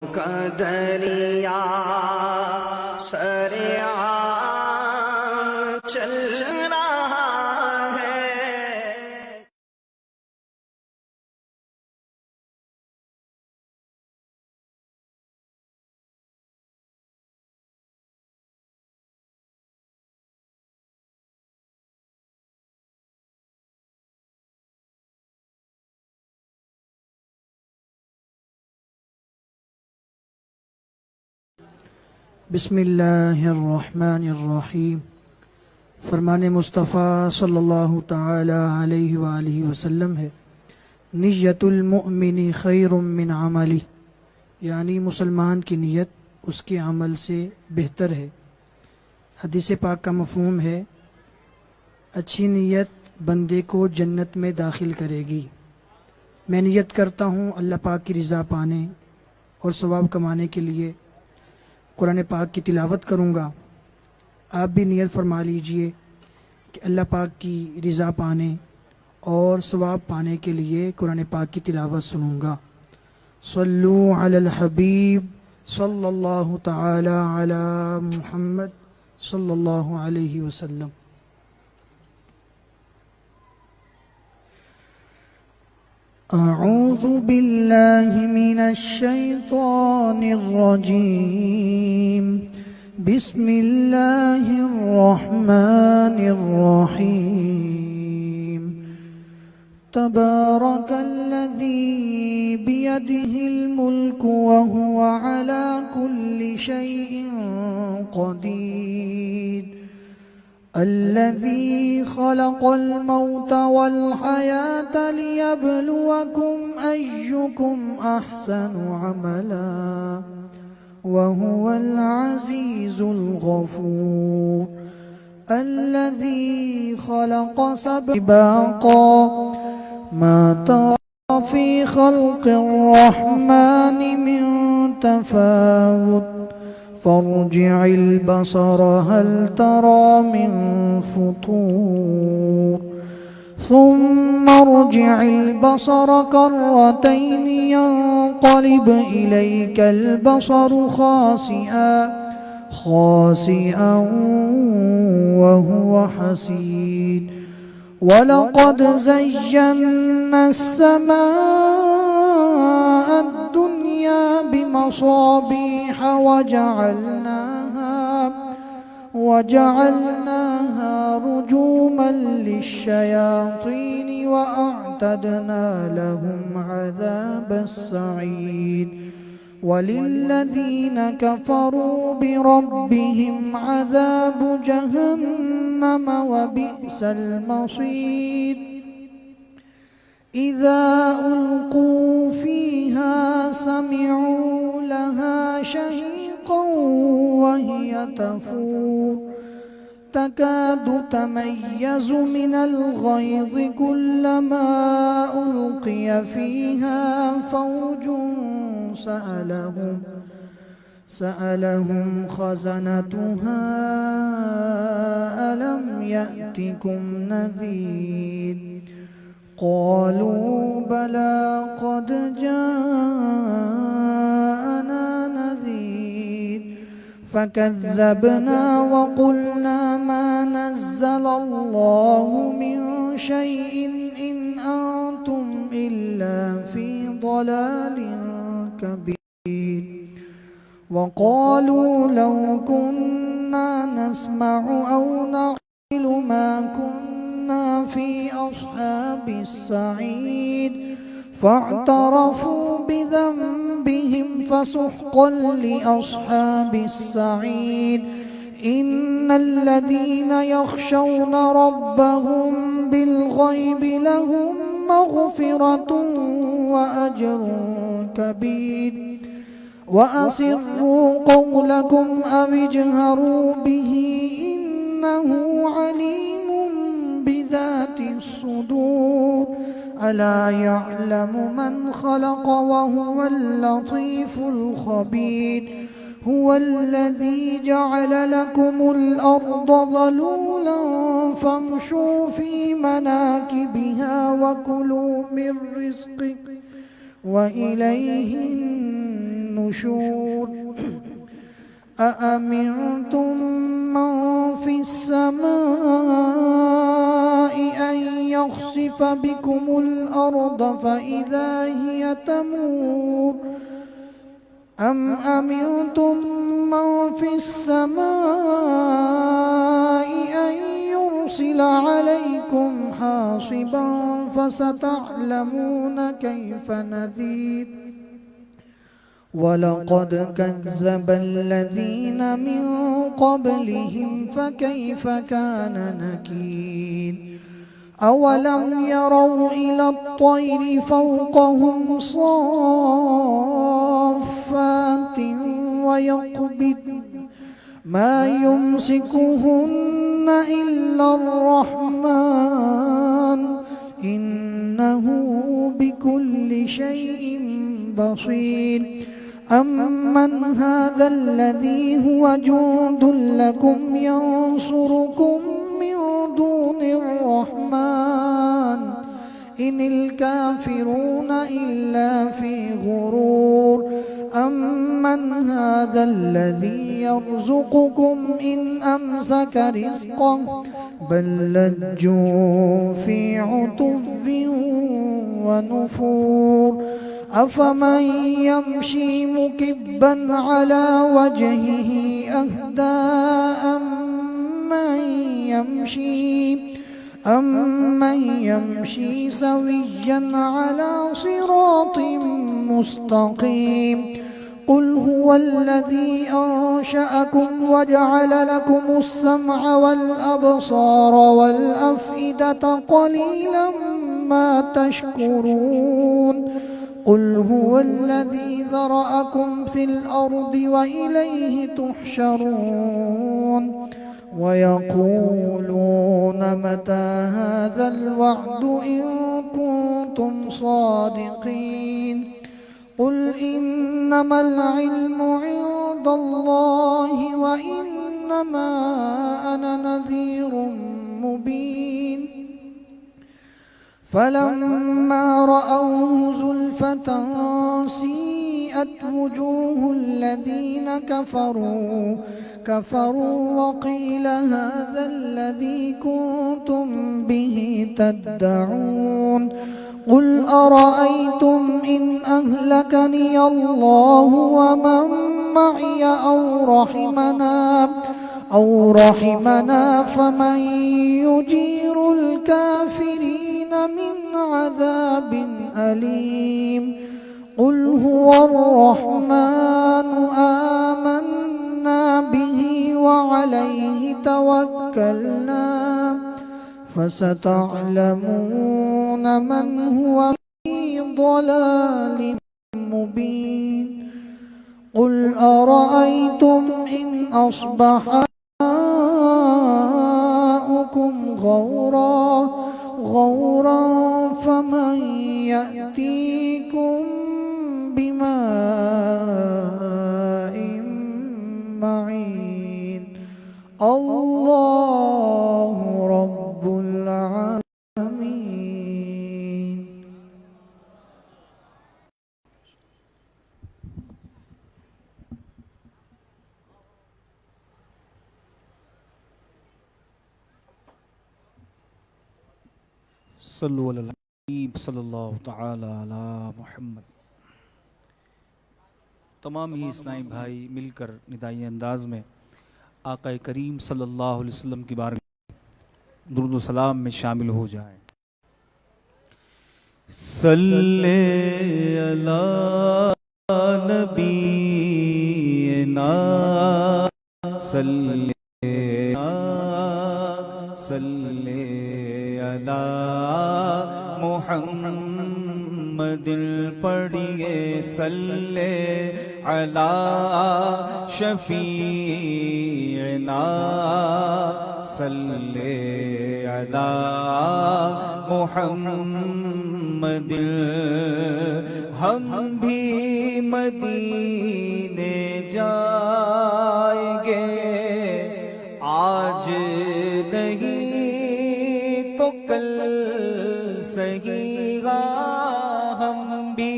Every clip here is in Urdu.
کا دریا سریعا چل رہا ہے۔ بسم اللہ الرحمن الرحیم۔ فرمان مصطفیٰ صلی اللہ تعالی علیہ وآلہ وسلم ہے، نیت المؤمن خیر من عملی، یعنی مسلمان کی نیت اس کے عمل سے بہتر ہے۔ حدیث پاک کا مفہوم ہے اچھی نیت بندے کو جنت میں داخل کرے گی۔ میں نیت کرتا ہوں اللہ پاک کی رضا پانے اور ثواب کمانے کے لیے قرآن پاک کی تلاوت کروں گا۔ آپ بھی نیت فرما لیجئے کہ اللہ پاک کی رضا پانے اور ثواب پانے کے لیے قرآن پاک کی تلاوت سنوں گا۔ صلو علی الحبیب صلی اللہ تعالی علی محمد صلی اللہ علیہ وسلم۔ اعوذ باللہ من الشیطان الرجیم، بسم اللہ الرحمن الرحیم۔ تبارک الذی بیدہ الملک وہو علی کل شیء قدیر، الذي خلق الموت والحياة ليبلوكم أيكم أحسن عملا وهو العزيز الغفور، الذي خلق سباقا ما ترى في خلق الرحمن من تفاوت، فارجع البصر هل ترى من فطور، ثم ارجع البصر كرتين ينقلب إليك البصر خاسئا وهو حسير، ولقد زينا السماء الدنيا بمصابيح وجعلناها رجوما للشياطين وأعتدنا لهم عذاب السعير، وللذين كفروا بربهم عذاب جهنم وبئس المصير، إذا ألقوا فيها سمعوا لها شهيقا وهي تفور، تكاد تميز من الغيظ كلما ألقي فيها فوج سألهم خزنتها ألم يأتكم نذير، قالوا بلى قد جاءنا نذير، فكذبنا وقلنا ما نزل الله من شيء إن أنتم إلا في ضلال كبير، وقالوا لو كنا نسمع أو نعقل ما كنا في أصحاب السعير، فاعترفوا بذنبهم فسحقا لأصحاب السعير، إن الذين يخشون ربهم بالغيب لهم مغفرة وأجر كبير، وأسروا قولكم أو اجهروا به إنه عليم بذات الصدور، ألا يعلم من خلق وهو اللطيف الخبير، هو الذي جعل لكم الأرض ظلولا فامشوا في مناكبها وكلوا من رزقه وإليه النشور أأمنتم من في السماء أن يخسف بكم الأرض فإذا هي تمور أم أمنتم من في السماء أن يرسل عليكم حاصبا فستعلمون كيف نذير ولقد كذب الذين من قبلهم فكيف كان نكير أولم يروا إلى الطير فوقهم صافات ويقبضن ما يمسكهن إلا الرحمن إنه بكل شيء بصير أمن هذا الذي هو جند لكم ينصركم من دون الرحمن إن الكافرون إلا في غرور أمن هذا الذي يرزقكم إن أمسك رزقه بل لجوا في عتو ونفور أفمن يمشي مكبا على وجهه أهدى أمن يمشي سويا على صراط مستقيم قل هو الذي أنشأكم وجعل لكم السمع والأبصار والأفئدة قليلا ما تشكرون قل هو الذي ذرأكم في الأرض وإليه تحشرون ويقولون متى هذا الوعد إن كنتم صادقين قل إنما العلم عند الله وإنما أنا نذير مبين فلما رأوه زلفة سيئت وجوه الذين كفروا وقيل هذا الذي كنتم به تدعون قل أرأيتم إن أهلكني الله ومن معي أو رحمنا فمن يجير الكافرين من عذاب أليم قل هو الرحمن آمنا به وعليه توكلنا فستعلمون من هو في ضلال مبين قل أرأيتم إن أصبح ماؤكم غورا فمن يأتيكم بماء معين الله رب العالمين صلو علی الحبیب صلی اللہ تعالی علی محمد۔ تمام ہی اسلامی بھائی مل کر ندائی انداز میں آقا کریم صلی اللہ علیہ وسلم کی بارگاہ میں درود و سلام میں شامل ہو جائیں۔ صلی علی نبینا صلی علی محمد پڑھیے صلی علی شفیعنا صلی علی محمد ہم بھی مدینے جائیں گے آج نہیں تو کل سہی گا ہم بھی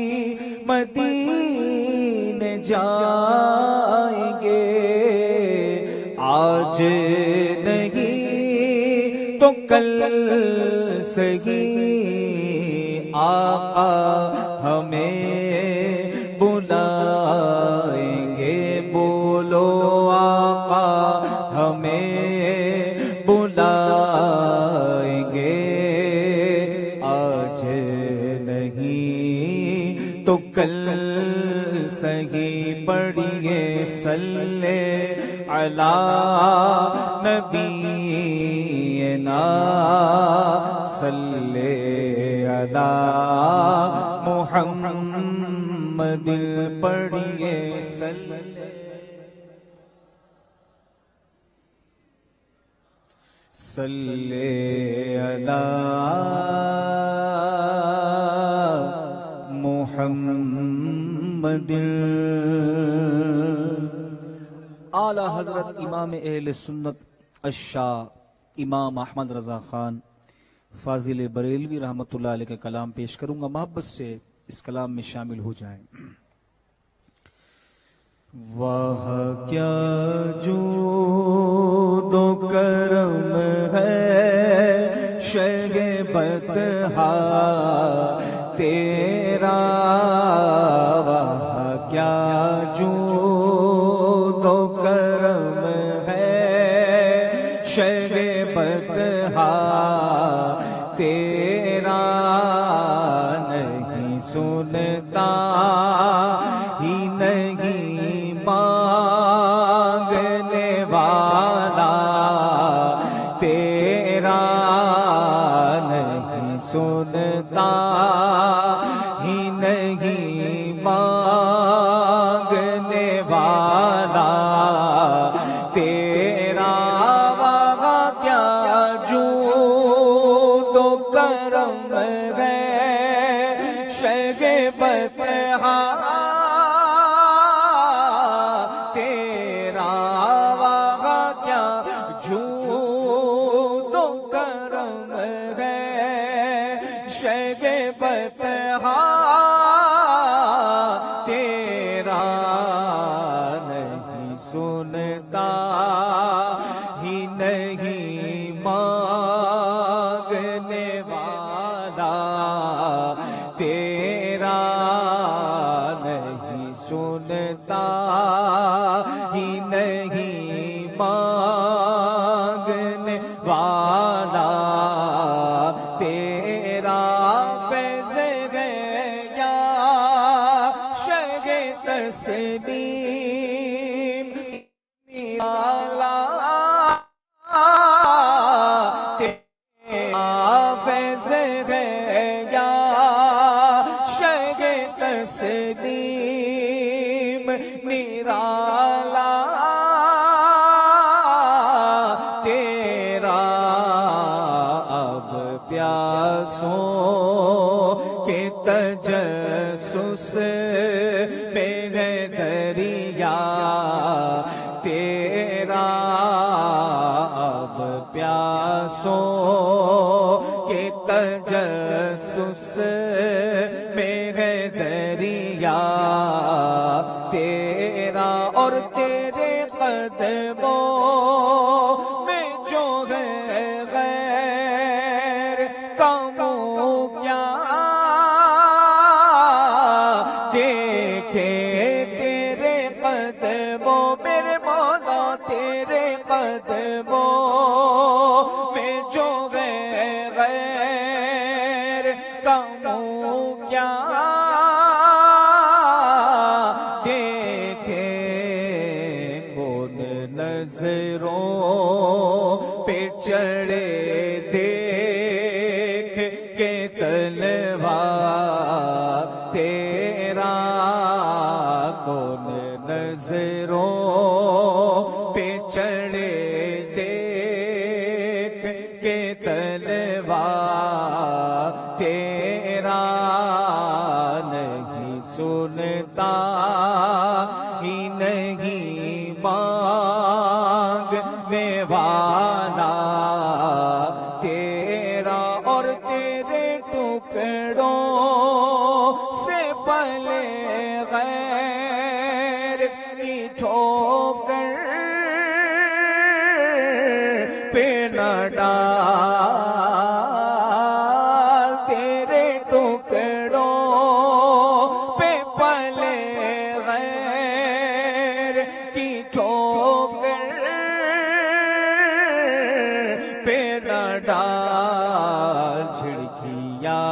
گے، آج نہیں تو کل سہی آقا ہمیں بلائیں گے، بولو آقا ہمیں بلائیں گے، آج نہیں تو کل سہی پڑھیے صلی علی نبینا، صلی علی محمد، پڑھیے صلی علی محمد۔ اعلی حضرت امام اہل سنت الشاہ امام احمد رضا خان فاضل بریلوی رحمۃ اللہ علیہ کا کلام پیش کروں گا، محبت سے اس کلام میں شامل ہو جائیں۔ واہ کیا جود و کرم ہے شہ بطحا تیرا، واہ کیا جود و کرم ہے شہ بطحا تیرا، نہیں سنتا ہی نہیں مانگنے والا تیرا، نہیں سنتا ہی نہیں مانگنے والا تیرا، وہاں کیا جود و کرم ہے شہ بطحا تیرا، وہاں کیا جود و کرم ہے شہ بطحا تیرا، نہیں سنتا ہی نہیں مانگنے والا تیرا، نہیں سنتا ہی نہیں مانگنے والا تیرا، فیض ہے یا شہ تسلیم نرالا تیرا، فیض ہے یا شہ تسلیم نرالا تیرا، اب پیاسوں کے تجسس میں ہے دریا تیرا، اب پیاسوں کے تجسس میں ہے دریا تیرا، اور تیرے قدموں میں جو ہے غیر کا منہ کیا دیکھے، تیرے قدموں میرے مولا، تیرے قدموں میں جو ہے غیر کا منہ کیا دیکھے، کون نظروں پہ چڑھے دیکھ کے تلوار تیرا، کون نظروں پہ چڑھے دیکھ کے تلوار تیرا، نہیں سنتا ہی نہیں مانگنے والا تیرا، اور تیرے ٹکڑوں سے پلے غیر کی ٹھوکر پہ نہ ڈال، تیرے ٹکڑوں پہ پلے غیر کی ٹھوکر پہ نہ ڈال، جھڑکیاں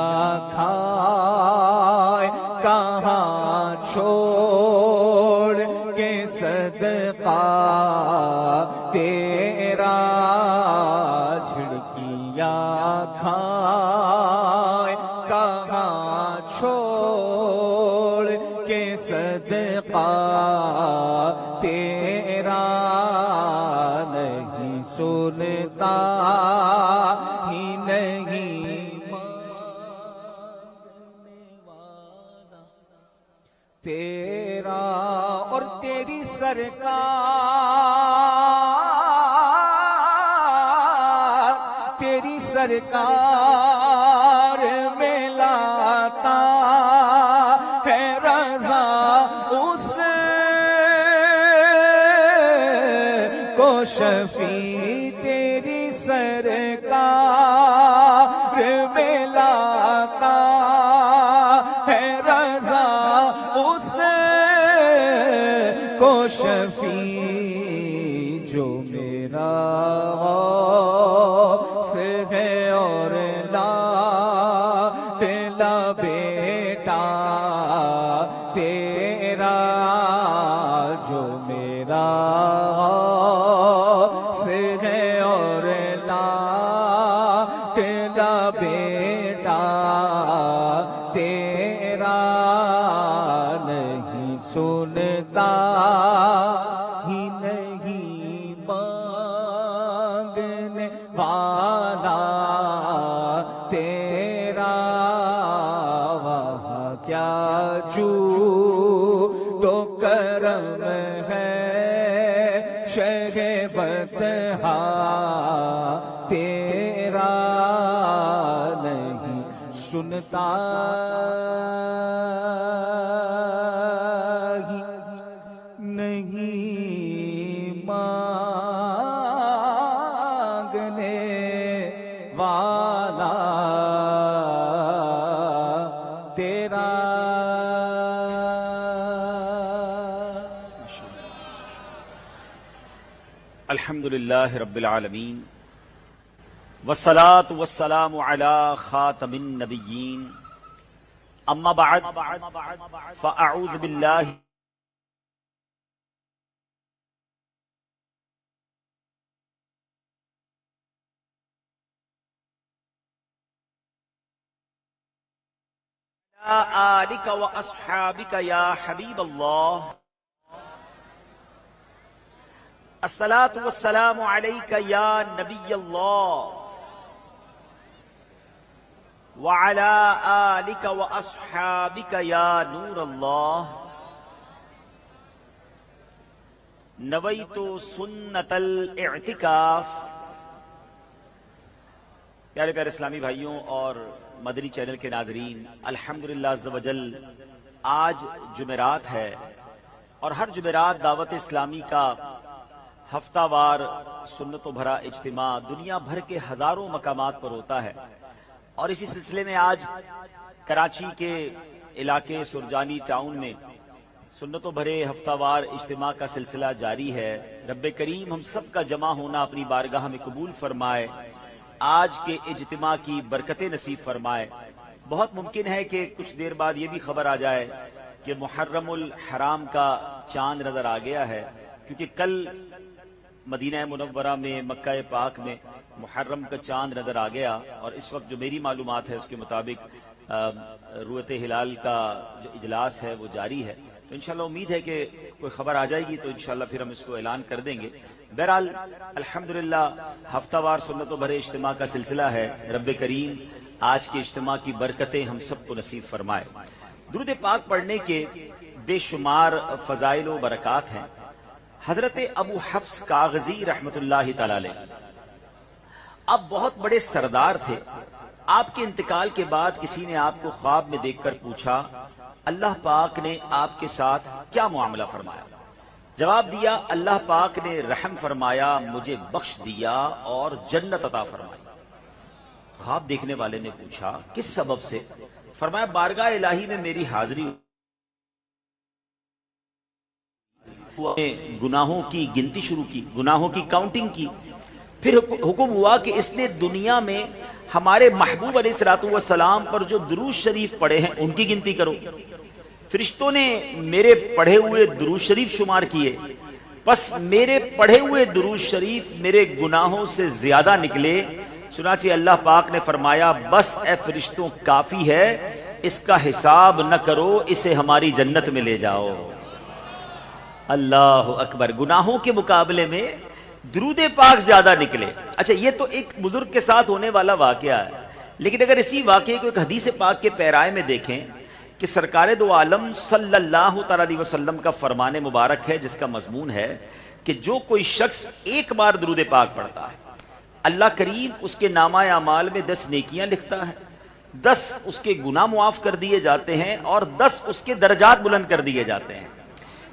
کھائے کہاں چھوڑ کے صدقہ تیرا، جھڑکیاں کھائے کہاں چھوڑ کے صدقہ تیرا، نہیں سنتا ہی نہیں مانگنے والا تیرا، اور تیری سرکار، تیری سرکار میں لاتا ہے رضا، اس کو شفیع تیری سرکار میں لاتا ہے رضا، اس کو شفیع جو میرا غوث ہے اور لاڈلا بیٹا تیرا، جو میرا غوث ہے اور لاڈلا بیٹا تیرا، نہیں سنتا ہی نہیں مانگنے والا تیرا، وہاں کیا جود و کرم ہے شہ بطحا تیرا، نہیں سنتا ہی نہیں مانگنے والا تیرا۔ الحمدللہ رب العالمین، والصلاة والسلام علی خاتم النبیین، اما بعد فاعوذ باللہ آلک و اصحابک یا حبیب اللہ، الصلاة والسلام علیک یا نبی اللہ، وعلی آلک و اصحابک یا نور اللہ، نویت سنت الاعتکاف۔ پیارے پیارے اسلامی بھائیوں اور مدنی چینل کے ناظرین، الحمدللہ عز و جل آج جمعرات ہے، اور ہر جمعرات دعوت اسلامی کا ہفتہ وار سنتوں بھرا اجتماع دنیا بھر کے ہزاروں مقامات پر ہوتا ہے، اور اسی سلسلے میں آج کراچی کے علاقے سرجانی ٹاؤن میں سنتوں بھرے ہفتہ وار اجتماع کا سلسلہ جاری ہے۔ رب کریم ہم سب کا جمع ہونا اپنی بارگاہ میں قبول فرمائے، آج کے اجتماع کی برکتیں نصیب فرمائے۔ بہت ممکن ہے کہ کچھ دیر بعد یہ بھی خبر آ جائے کہ محرم الحرام کا چاند نظر آ گیا ہے، کیونکہ کل مدینہ منورہ میں، مکہ پاک میں محرم کا چاند نظر آ گیا، اور اس وقت جو میری معلومات ہے اس کے مطابق رویت ہلال کا جو اجلاس ہے وہ جاری ہے، تو انشاءاللہ امید ہے کہ کوئی خبر آ جائے گی تو انشاءاللہ پھر ہم اس کو اعلان کر دیں گے۔ بہرحال الحمدللہ ہفتہ وار سنتوں بھرے اجتماع کا سلسلہ ہے، رب کریم آج کے اجتماع کی برکتیں ہم سب کو نصیب فرمائے۔ درود پاک پڑھنے کے بے شمار فضائل و برکات ہیں۔ حضرت ابو حفص کاغذی رحمت اللہ تعالی علیہ اب بہت بڑے سردار تھے۔ آپ کے انتقال کے بعد کسی نے آپ کو خواب میں دیکھ کر پوچھا اللہ پاک نے آپ کے ساتھ کیا معاملہ فرمایا؟ جواب دیا اللہ پاک نے رحم فرمایا، مجھے بخش دیا اور جنت عطا فرمائی۔ خواب دیکھنے والے نے پوچھا کس سبب سے؟ فرمایا بارگاہ الہی میں میری حاضری، گناہوں کی گنتی شروع کی، گناہوں کی کاؤنٹنگ کی، پھر حکم ہوا کہ اس نے دنیا میں ہمارے محبوب علیہ الصلوۃ والسلام پر جو درود شریف پڑھے ہیں ان کی گنتی کرو۔ فرشتوں نے میرے پڑھے ہوئے درود شریف شمار کیے، بس میرے پڑھے ہوئے درود شریف میرے گناہوں سے زیادہ نکلے، چنانچہ اللہ پاک نے فرمایا بس اے فرشتوں کافی ہے، اس کا حساب نہ کرو، اسے ہماری جنت میں لے جاؤ۔ اللہ اکبر، گناہوں کے مقابلے میں درود پاک زیادہ نکلے۔ اچھا یہ تو ایک بزرگ کے ساتھ ہونے والا واقعہ ہے، لیکن اگر اسی واقعے کو ایک حدیث پاک کے پیرائے میں دیکھیں کہ سرکار دو عالم صلی اللہ تعالی علیہ وسلم کا فرمان مبارک ہے جس کا مضمون ہے کہ جو کوئی شخص ایک بار درود پاک پڑھتا ہے اللہ کریم اس کے نامہ اعمال میں 10 نیکیاں لکھتا ہے، 10 اس کے گناہ معاف کر دیے جاتے ہیں اور 10 اس کے درجات بلند کر دیے جاتے ہیں۔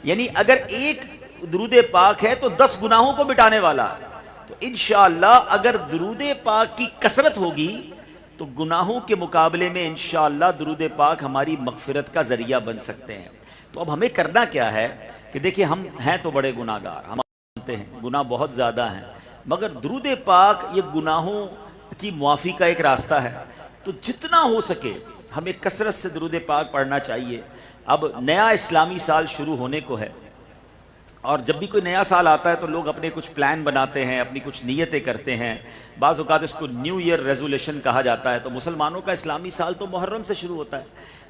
یعنی اگر ایک درود پاک ہے تو 10 گناہوں کو مٹانے والا ہے، تو انشاءاللہ اگر درود پاک کی کثرت ہوگی تو گناہوں کے مقابلے میں انشاءاللہ درود پاک ہماری مغفرت کا ذریعہ بن سکتے ہیں۔ تو اب ہمیں کرنا کیا ہے کہ دیکھیں ہم ہیں تو بڑے گناہگار، ہم جانتے ہیں گناہ بہت زیادہ ہیں، مگر درود پاک یہ گناہوں کی معافی کا ایک راستہ ہے، تو جتنا ہو سکے ہمیں کثرت سے درود پاک پڑھنا چاہیے۔ اب نیا اسلامی سال شروع ہونے کو ہے، اور جب بھی کوئی نیا سال آتا ہے تو لوگ اپنے کچھ پلان بناتے ہیں، اپنی کچھ نیتیں کرتے ہیں، بعض اوقات اس کو نیو ایئر ریزولیشن کہا جاتا ہے۔ تو مسلمانوں کا اسلامی سال تو محرم سے شروع ہوتا ہے،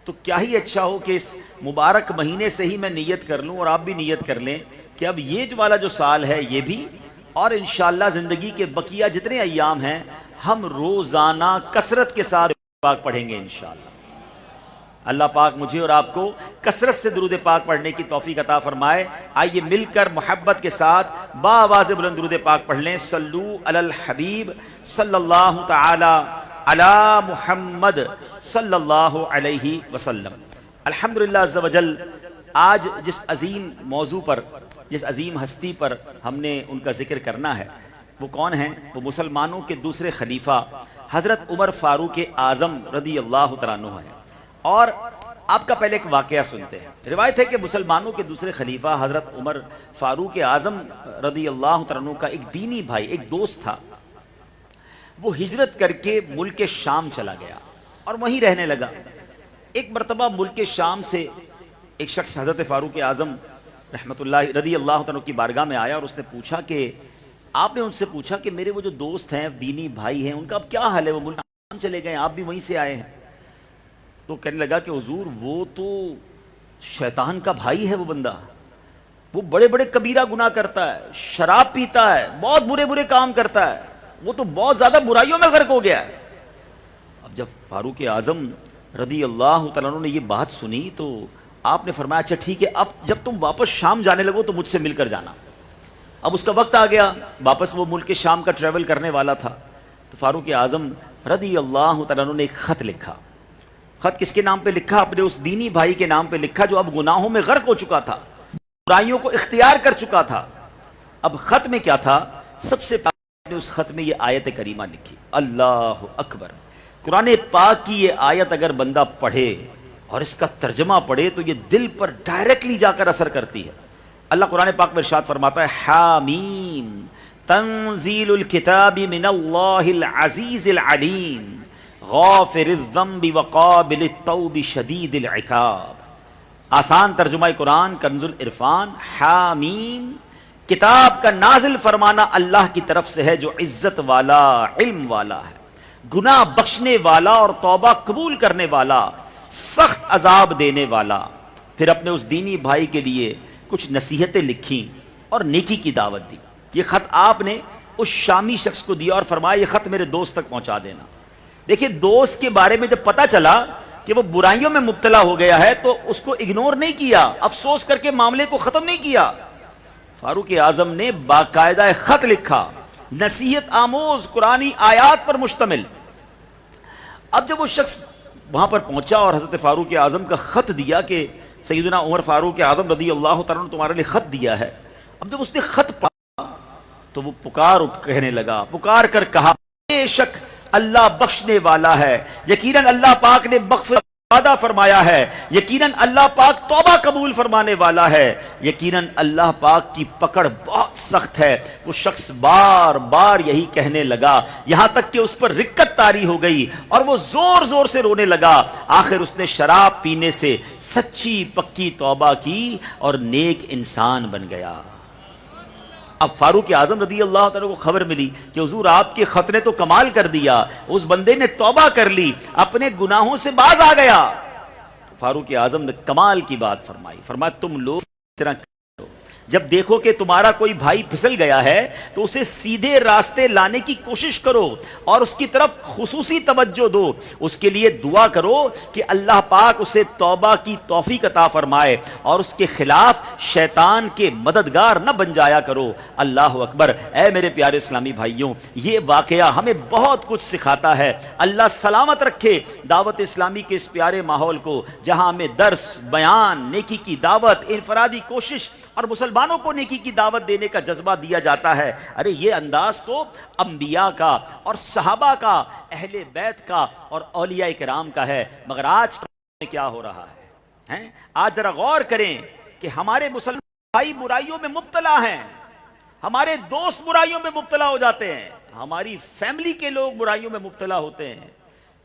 تو کیا ہی اچھا ہو کہ اس مبارک مہینے سے ہی میں نیت کر لوں اور آپ بھی نیت کر لیں کہ اب یہ والا جو سال ہے یہ بھی، اور انشاءاللہ زندگی کے بقیہ جتنے ایام ہیں ہم روزانہ کثرت کے ساتھ پاک پڑھیں گے انشاءاللہ۔ اللہ پاک مجھے اور آپ کو کثرت سے درود پاک پڑھنے کی توفیق عطا فرمائے۔ آئیے مل کر محبت کے ساتھ باآواز بلند درود پاک پڑھ لیں۔ صلو علی الحبیب صلی اللہ تعالی علی محمد صلی اللہ علیہ وسلم۔ الحمدللہ عز و جل، آج جس عظیم موضوع پر، جس عظیم ہستی پر ہم نے ان کا ذکر کرنا ہے وہ کون ہیں؟ وہ مسلمانوں کے دوسرے خلیفہ حضرت عمر فاروق اعظم رضی اللہ تعالیٰ عنہ ہیں۔ اور آپ کا پہلے ایک واقعہ سنتے ہیں۔ روایت ہے کہ مسلمانوں کے دوسرے خلیفہ حضرت عمر فاروق اعظم رضی اللہ تعالیٰ عنہ کا ایک دینی بھائی، ایک دوست تھا، وہ ہجرت کر کے ملک شام چلا گیا اور وہیں رہنے لگا۔ ایک مرتبہ ملک شام سے ایک شخص حضرت فاروق اعظم رحمۃ اللہ رضی اللہ تعالیٰ عنہ کی بارگاہ میں آیا اور اس نے پوچھا کہ آپ نے ان سے پوچھا کہ میرے وہ جو دوست ہیں، دینی بھائی ہیں، ان کا اب کیا حال ہے؟ وہ ملک شام چلے گئے، آپ بھی وہیں سے آئے ہیں۔ تو کہنے لگا کہ حضور وہ تو شیطان کا بھائی ہے، وہ بندہ وہ بڑے بڑے کبیرہ گناہ کرتا ہے، شراب پیتا ہے، بہت برے برے کام کرتا ہے، وہ تو بہت زیادہ برائیوں میں غرق ہو گیا ہے۔ اب جب فاروق اعظم رضی اللہ تعالیٰ عنہ نے یہ بات سنی تو آپ نے فرمایا اچھا ٹھیک ہے، اب جب تم واپس شام جانے لگو تو مجھ سے مل کر جانا۔ اب اس کا وقت آ گیا، واپس وہ ملک شام کا ٹریول کرنے والا تھا، تو فاروق اعظم رضی اللہ تعالیٰ عنہ نے ایک خط لکھا۔ خط کس کے نام پہ لکھا؟ اپنے اس دینی بھائی کے نام پہ لکھا جو اب گناہوں میں غرق ہو چکا تھا، برائیوں کو اختیار کر چکا تھا۔ اب خط میں کیا تھا؟ سب سے پہلے اس خط میں یہ آیت کریمہ لکھی، اللہ اکبر۔ قرآن پاک کی یہ آیت اگر بندہ پڑھے اور اس کا ترجمہ پڑھے تو یہ دل پر ڈائریکٹلی جا کر اثر کرتی ہے۔ اللہ قرآن پاک میں ارشاد فرماتا ہے حامیم تنزیل الکتاب من اللہ العزیز العلیم غافر الذنب وقابل التوب شدید العقاب۔ آسان ترجمہ قرآن کنز العرفان، حامیم کتاب کا نازل فرمانا اللہ کی طرف سے ہے جو عزت والا، علم والا ہے، گناہ بخشنے والا اور توبہ قبول کرنے والا، سخت عذاب دینے والا۔ پھر اپنے اس دینی بھائی کے لیے کچھ نصیحتیں لکھیں اور نیکی کی دعوت دی۔ یہ خط آپ نے اس شامی شخص کو دیا اور فرمایا یہ خط میرے دوست تک پہنچا دینا۔ دیکھیے دوست کے بارے میں جب پتا چلا کہ وہ برائیوں میں مبتلا ہو گیا ہے تو اس کو اگنور نہیں کیا، افسوس کر کے معاملے کو ختم نہیں کیا۔ فاروق اعظم نے باقاعدہ خط لکھا، نصیحت آموز قرآنی آیات پر مشتمل۔ اب جب وہ شخص وہاں پر پہنچا اور حضرت فاروق اعظم کا خط دیا کہ سیدنا عمر فاروق اعظم رضی اللہ تعالیٰ نے تمہارے لیے خط دیا ہے، اب جب اس نے خط پڑھا تو وہ پکار کہنے لگا، پکار کر کہا بے شک اللہ بخشنے والا ہے، یقیناً اللہ پاک نے مغفرت وعدہ فرمایا ہے، یقیناً اللہ پاک توبہ قبول فرمانے والا ہے، یقیناً اللہ پاک کی پکڑ بہت سخت ہے۔ وہ شخص بار بار یہی کہنے لگا، یہاں تک کہ اس پر رکت طاری ہو گئی اور وہ زور زور سے رونے لگا۔ آخر اس نے شراب پینے سے سچی پکی توبہ کی اور نیک انسان بن گیا۔ اب فاروق اعظم رضی اللہ تعالیٰ کو خبر ملی کہ حضور آپ کے خط نے تو کمال کر دیا، اس بندے نے توبہ کر لی، اپنے گناہوں سے باز آ گیا۔ تو فاروق اعظم نے کمال کی بات فرمائی، فرمایا تم لوگ اس طرح کرو، جب دیکھو کہ تمہارا کوئی بھائی پھسل گیا ہے تو اسے سیدھے راستے لانے کی کوشش کرو اور اس کی طرف خصوصی توجہ دو، اس کے لیے دعا کرو کہ اللہ پاک اسے توبہ کی توفیق عطا فرمائے اور اس کے خلاف شیطان کے مددگار نہ بن جایا کرو۔ اللہ اکبر۔ اے میرے پیارے اسلامی بھائیوں، یہ واقعہ ہمیں بہت کچھ سکھاتا ہے۔ اللہ سلامت رکھے دعوت اسلامی کے اس پیارے ماحول کو جہاں ہمیں درس، بیان، نیکی کی دعوت، انفرادی کوشش اور مسلمانوں کو نیکی کی دعوت دینے کا جذبہ دیا جاتا ہے۔ ارے یہ انداز تو انبیاء کا اور صحابہ کا، اہل بیت کا اور اولیاء کرام کا ہے، مگر آج کیا ہو رہا ہے؟ آج ذرا غور کریں کہ ہمارے مسلمان بھائی برائیوں میں مبتلا ہیں، ہمارے دوست برائیوں میں مبتلا ہو جاتے ہیں، ہماری فیملی کے لوگ برائیوں میں مبتلا ہوتے ہیں،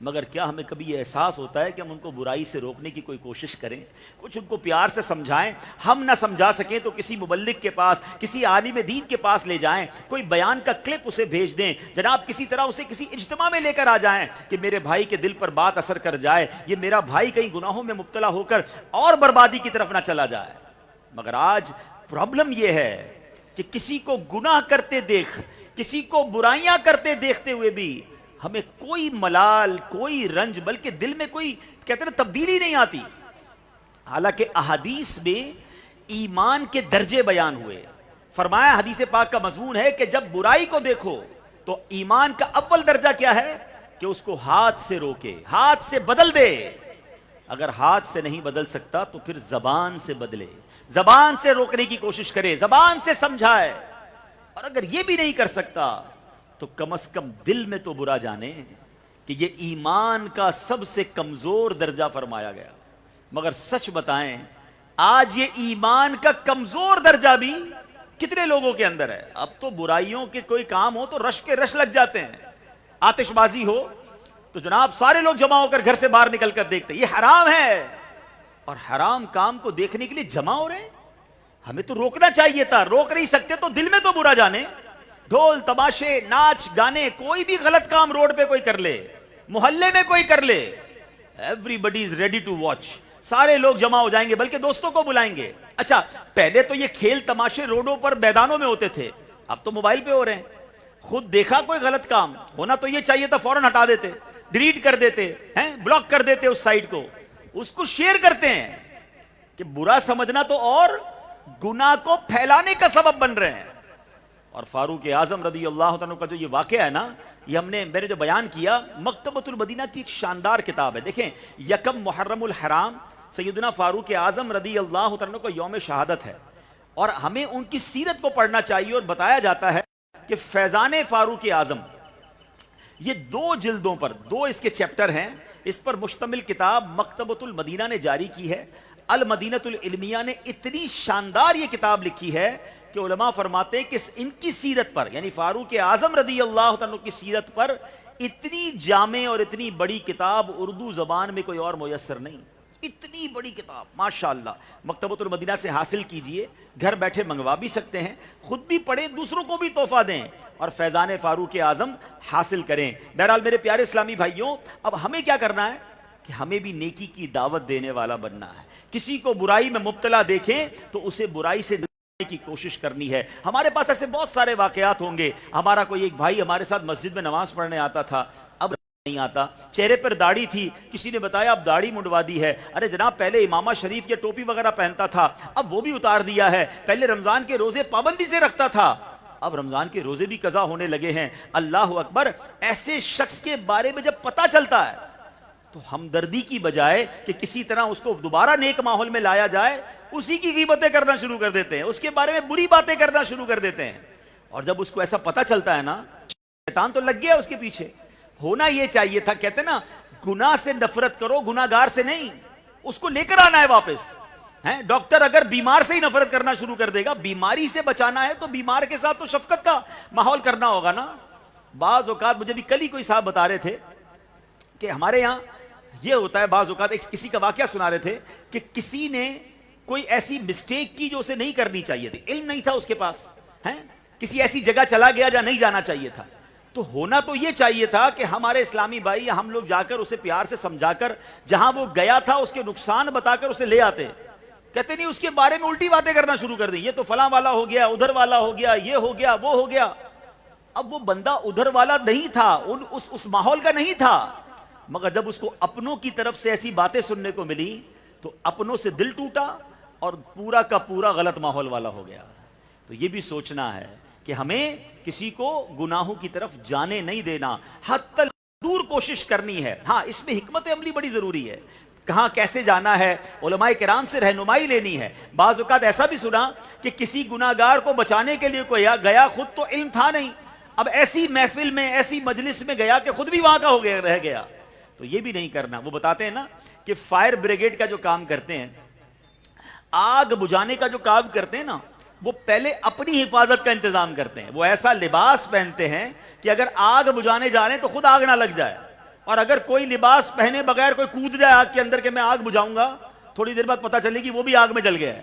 مگر کیا ہمیں کبھی یہ احساس ہوتا ہے کہ ہم ان کو برائی سے روکنے کی کوئی کوشش کریں، کچھ ان کو پیار سے سمجھائیں؟ ہم نہ سمجھا سکیں تو کسی مبلغ کے پاس، کسی عالم دین کے پاس لے جائیں، کوئی بیان کا کلپ اسے بھیج دیں، جناب کسی طرح اسے کسی اجتماع میں لے کر آ جائیں کہ میرے بھائی کے دل پر بات اثر کر جائے، یہ میرا بھائی کہیں گناہوں میں مبتلا ہو کر اور بربادی کی طرف نہ چلا جائے۔ مگر آج پرابلم یہ ہے کہ کسی کو گناہ کرتے دیکھ، کسی کو برائیاں کرتے دیکھتے ہوئے بھی ہمیں کوئی ملال، کوئی رنج، بلکہ دل میں کوئی کہتے ہیں تبدیلی نہیں آتی۔ حالانکہ احادیث میں ایمان کے درجے بیان ہوئے، فرمایا حدیث پاک کا مضمون ہے کہ جب برائی کو دیکھو تو ایمان کا اول درجہ کیا ہے کہ اس کو ہاتھ سے روکے، ہاتھ سے بدل دے۔ اگر ہاتھ سے نہیں بدل سکتا تو پھر زبان سے بدلے، زبان سے روکنے کی کوشش کرے، زبان سے سمجھائے، اور اگر یہ بھی نہیں کر سکتا تو کم از کم دل میں تو برا جانے کہ یہ ایمان کا سب سے کمزور درجہ فرمایا گیا۔ مگر سچ بتائیں آج یہ ایمان کا کمزور درجہ بھی کتنے لوگوں کے اندر ہے؟ اب تو برائیوں کے کوئی کام ہو تو رش کے رش لگ جاتے ہیں، آتش بازی ہو تو جناب سارے لوگ جمع ہو کر گھر سے باہر نکل کر دیکھتے ہیں، یہ حرام ہے، اور حرام کام کو دیکھنے کے لیے جمع ہو رہے ہیں۔ ہمیں تو روکنا چاہیے تھا، روک نہیں سکتے تو دل میں تو برا جانے۔ ڈھول تماشے، ناچ گانے، کوئی بھی غلط کام روڈ پہ کوئی کر لے، محلے میں کوئی کر لے، everybody is ready to watch, سارے لوگ جمع ہو جائیں گے، بلکہ دوستوں کو بلائیں گے۔ اچھا پہلے تو یہ کھیل تماشے روڈوں پر میدانوں میں ہوتے تھے، اب تو موبائل پہ ہو رہے ہیں۔ خود دیکھا کوئی غلط کام ہونا تو یہ چاہیے تھا فوراً ہٹا دیتے، ڈیلیٹ کر دیتے ہیں، بلاک کر دیتے اس سائٹ کو، اس کو شیئر کرتے ہیں کہ برا سمجھنا تو اور گناہ کو پھیلانے کا سبب بن رہے ہیں۔ اور فاروق اعظم رضی اللہ عنہ کا جو یہ واقعہ ہے نا، یہ میں نے جو بیان کیا، مکتبۃ المدینہ کی ایک شاندار کتاب ہے۔ دیکھیں یکم محرم الحرام سیدنا فاروق اعظم رضی اللہ عنہ کا یوم شہادت ہے، اور ہمیں ان کی سیرت کو پڑھنا چاہیے، اور بتایا جاتا ہے کہ فیضان فاروق اعظم یہ 2 جلدوں پر 2 اس کے چیپٹر ہیں، اس پر مشتمل کتاب مکتبۃ المدینہ نے جاری کی ہے۔ المدینۃ العلمیہ نے اتنی شاندار یہ کتاب لکھی ہے کہ علماء فرماتے ہیں کہ ان کی سیرت پر، یعنی فاروق اعظم رضی اللہ عنہ کی سیرت پر اتنی جامع اور اتنی بڑی کتاب اردو زبان میں کوئی اور میسر نہیں۔ اتنی بڑی کتاب ماشاءاللہ مکتبۃ المدینہ سے حاصل کیجئے، گھر بیٹھے منگوا بھی سکتے ہیں، خود بھی پڑھیں، دوسروں کو بھی تحفہ دیں، اور فیضان فاروق اعظم حاصل کریں۔ بہرحال میرے پیارے اسلامی بھائیوں، اب ہمیں کیا کرنا ہے کہ ہمیں بھی نیکی کی دعوت دینے والا بننا ہے۔ کسی کو برائی میں مبتلا دیکھیں تو اسے برائی سے کی کوشش کرنی ہے۔ ہمارے پاس ایسے بہت سارے واقعات ہوں گے، ہمارا کوئی ایک بھائی ہمارے ساتھ مسجد میں نماز پڑھنے آتا تھا، اب نہیں آتا، چہرے پر داڑھی تھی، کسی نے بتایا اب داڑھی منڈوا دی ہے، ارے جناب پہلے امامہ شریف یا ٹوپی وغیرہ پہنتا تھا، اب وہ بھی اتار دیا ہے، پہلے رمضان کے روزے پابندی سے رکھتا تھا، اب رمضان کے روزے بھی قضا ہونے لگے ہیں۔ اللہ اکبر۔ ایسے شخص کے بارے میں جب پتہ چلتا ہے تو ہمدردی کی بجائے کہ کسی طرح اس کو دوبارہ نیک ماحول میں لایا جائے، اسی کی غیبتیں کرنا شروع کر دیتے ہیں, اس کے بارے میں بری باتیں کرنا شروع کر دیتے ہیں. اور جب اس کو ایسا پتا چلتا ہے نا, شیطان تو لگ گیا اس کے پیچھے. ہونا یہ چاہیے تھا, کہتے نا گناہ سے نفرت کرو, گناہگار سے نہیں, اس کو لے کر آنا ہے واپس. ڈاکٹر اگر بیمار سے ہی نفرت کرنا شروع کر دے گا, بیماری سے بچانا ہے تو بیمار کے ساتھ تو شفقت کا ماحول کرنا ہوگا نا. بعض اوقات مجھے بھی کل ہی کوئی صاحب بتا رہے تھے کہ ہمارے یہاں یہ ہوتا ہے, بعض اوقات ایک کسی کا واقعہ سنا رہے تھے کہ کسی نے کوئی ایسی مسٹیک کی جو اسے نہیں کرنی چاہیے تھی, علم نہیں تھا اس کے پاس, کسی ایسی جگہ چلا گیا جہاں نہیں جانا چاہیے تھا. تو ہونا تو یہ چاہیے تھا کہ ہمارے اسلامی بھائی یا ہم لوگ جا کر اسے پیار سے سمجھا کر جہاں وہ گیا تھا اس کے نقصان بتا کر اسے لے آتے. کہتے نہیں, اس کے بارے میں الٹی باتیں کرنا شروع کر دی, یہ تو فلاں والا ہو گیا, ادھر والا ہو گیا, یہ ہو گیا, وہ ہو گیا. اب وہ بندہ ادھر والا نہیں تھا, اس ماحول کا نہیں تھا, مگر جب اس کو اپنوں کی طرف سے ایسی باتیں سننے کو ملی تو اپنوں سے دل ٹوٹا اور پورا کا پورا غلط ماحول والا ہو گیا. تو یہ بھی سوچنا ہے کہ ہمیں کسی کو گناہوں کی طرف جانے نہیں دینا, حد تک دور کوشش کرنی ہے. ہاں, اس میں حکمت عملی بڑی ضروری ہے, کہاں کیسے جانا ہے, علماء کرام سے رہنمائی لینی ہے. بعض اوقات ایسا بھی سنا کہ کسی گناہگار کو بچانے کے لیے کوئی گیا, خود تو علم تھا نہیں, اب ایسی محفل میں ایسی مجلس میں گیا کہ خود بھی وہاں کا ہو گیا, رہ گیا. تو یہ بھی نہیں کرنا. وہ بتاتے ہیں نا کہ فائر بریگیڈ کا جو کام کرتے ہیں, آگ بجھانے کا جو کام کرتے ہیں نا, وہ پہلے اپنی حفاظت کا انتظام کرتے ہیں. وہ ایسا لباس پہنتے ہیں کہ اگر آگ بجھانے جا رہے ہیں تو خود آگ نہ لگ جائے, اور اگر کوئی لباس پہنے بغیر کوئی کود جائے آگ کے اندر کہ میں آگ بجھاؤں گا, تھوڑی دیر بعد پتہ چلے گی وہ بھی آگ میں جل گیا ہے.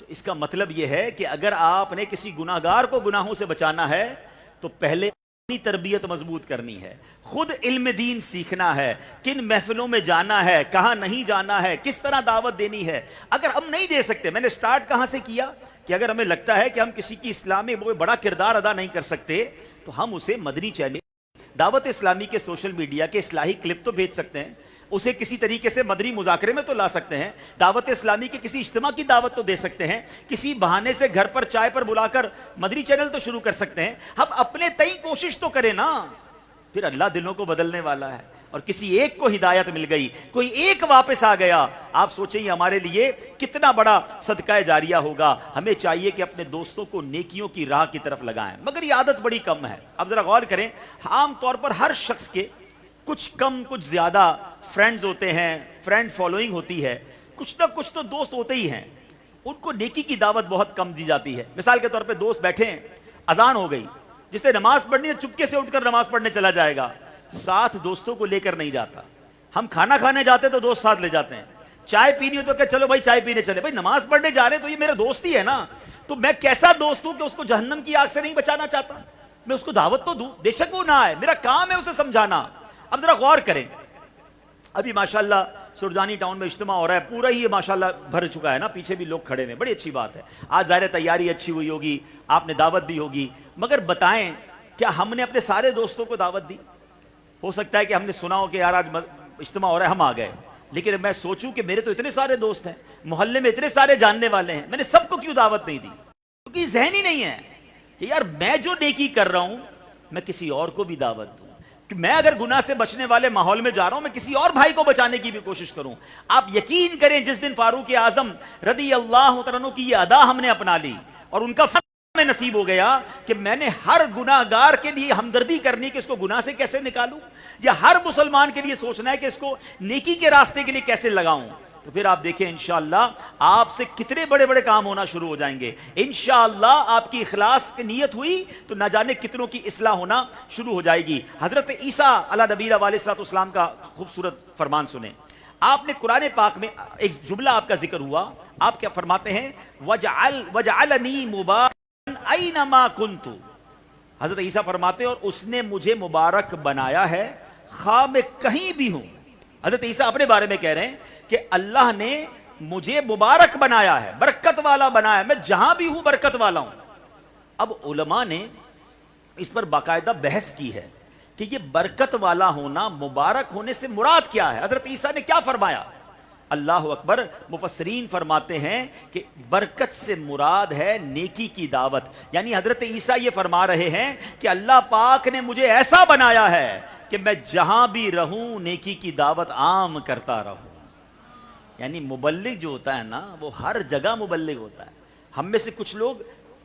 تو اس کا مطلب یہ ہے کہ اگر آپ نے کسی گناہگار کو گناہوں سے بچانا ہے تو پہلے اپنی تربیت مضبوط کرنی ہے, خود علم دین سیکھنا ہے, کن محفلوں میں جانا ہے, کہاں نہیں جانا ہے, کس طرح دعوت دینی ہے. اگر ہم نہیں دے سکتے, میں نے سٹارٹ کہاں سے کیا کہ اگر ہمیں لگتا ہے کہ ہم کسی کی اسلام میں کوئی بڑا کردار ادا نہیں کر سکتے تو ہم اسے مدنی چینل, دعوت اسلامی کے سوشل میڈیا کے اصلاحی کلپ تو بھیج سکتے ہیں, اسے کسی طریقے سے مدنی مذاکرے میں تو لا سکتے ہیں, دعوت اسلامی کے کسی اجتماع کی دعوت تو دے سکتے ہیں, کسی بہانے سے گھر پر چائے پر بلا کر مدنی چینل تو شروع کر سکتے ہیں. ہم اپنے تئیں کوشش تو کریں نا, پھر اللہ دلوں کو بدلنے والا ہے. اور کسی ایک کو ہدایت مل گئی, کوئی ایک واپس آ گیا, آپ سوچیں یہ ہمارے لیے کتنا بڑا صدقہ جاریہ ہوگا. ہمیں چاہیے کہ اپنے دوستوں کو نیکیوں کی راہ کی طرف لگائیں, مگر یہ عادت بڑی کم ہے. اب ذرا غور کریں, عام طور پر ہر شخص کے کچھ کم کچھ زیادہ فرینڈز ہوتے ہیں, فرینڈ فالوئنگ ہوتی ہے, کچھ نہ کچھ تو دوست ہوتے ہی ہیں. ان کو نیکی کی دعوت بہت کم دی جاتی ہے. مثال کے طور پہ دوست بیٹھے ہیں, اذان ہو گئی, جس نے نماز پڑھنی ہے چپکے سے اٹھ کر نماز پڑھنے چلا جائے گا, ساتھ دوستوں کو لے کر نہیں جاتا. ہم کھانا کھانے جاتے تو دوست ساتھ لے جاتے ہیں, چائے پینی ہو تو کہ چلو بھائی چائے پینے چلے. بھائی نماز پڑھنے جا رہے ہیں تو یہ میرا دوست ہی ہے نا, تو میں کیسا دوست ہوں کہ اس کو جہنم کی آگ سے نہیں بچانا چاہتا. میں اس کو دعوت تو دوں, بے شک وہ نہ آئے, میرا کام ہے اسے سمجھانا. اب ذرا غور کریں, ابھی ماشاءاللہ سرجانی ٹاؤن میں اجتماع ہو رہا ہے, پورا ہی ماشاءاللہ بھر چکا ہے نا, پیچھے بھی لوگ کھڑے ہیں, بڑی اچھی بات ہے. آج ظاہر تیاری اچھی ہوئی ہوگی, آپ نے دعوت دی ہوگی, مگر بتائیں کیا ہم نے اپنے سارے دوستوں کو دعوت دی؟ ہو سکتا ہے کہ ہم نے سنا ہو کہ یار آج اجتماع ہو رہا ہے, ہم آ گئے, لیکن میں سوچوں کہ میرے تو اتنے سارے دوست ہیں, محلے میں اتنے سارے جاننے والے ہیں, میں نے سب کو کیوں دعوت نہیں دی؟ کیونکہ ذہن ہی نہیں ہے کہ یار میں جو نیکی کر رہا ہوں میں کسی اور کو بھی دعوت دوں, کہ میں اگر گناہ سے بچنے والے ماحول میں جا رہا ہوں میں کسی اور بھائی کو بچانے کی بھی کوشش کروں. آپ یقین کریں جس دن فاروق اعظم رضی اللہ عنہ کی یہ ادا ہم نے اپنا لی اور ان کا میں نصیب ہو گیا کہ میں نے ہر گناہگار کے لیے ہمدردی کرنی کہ اس کو گناہ سے کیسے نکالوں, یا ہر مسلمان کے لیے سوچنا ہے کہ اس کو نیکی کے راستے کے لیے کیسے لگاؤں, تو پھر آپ دیکھیں انشاءاللہ آپ سے کتنے بڑے بڑے کام ہونا شروع ہو جائیں گے. انشاءاللہ آپ کی اخلاص کی نیت ہوئی تو نہ جانے کتنوں کی اصلاح ہونا شروع ہو جائے گی. حضرت عیسیٰ علیہ نبی علیہ السلام کا خوبصورت فرمان سنیں. آپ نے قرآن پاک میں ایک جملہ آپ کا ذکر ہوا, آپ کیا فرماتے ہیں, وجعلنی مبارکا اینما کنت. حضرت عیسیٰ فرماتے ہیں اور اس نے مجھے مبارک بنایا ہے خواہ میں کہیں بھی ہوں. حضرت عیسیٰ اپنے بارے میں کہہ رہے ہیں کہ اللہ نے مجھے مبارک بنایا ہے, برکت والا بنایا ہے, میں جہاں بھی ہوں برکت والا ہوں. اب علماء نے اس پر باقاعدہ بحث کی ہے کہ یہ برکت والا ہونا, مبارک ہونے سے مراد کیا ہے. حضرت عیسیٰ نے کیا فرمایا؟ اللہ اکبر. مفسرین فرماتے ہیں کہ برکت سے مراد ہے نیکی کی دعوت. یعنی حضرت عیسیٰ یہ فرما رہے ہیں کہ اللہ پاک نے مجھے ایسا بنایا ہے کہ میں جہاں بھی رہوں نیکی کی دعوت عام کرتا رہوں. یعنی مبلغ جو ہوتا ہے نا وہ ہر جگہ مبلغ ہوتا ہے. ہم میں سے کچھ لوگ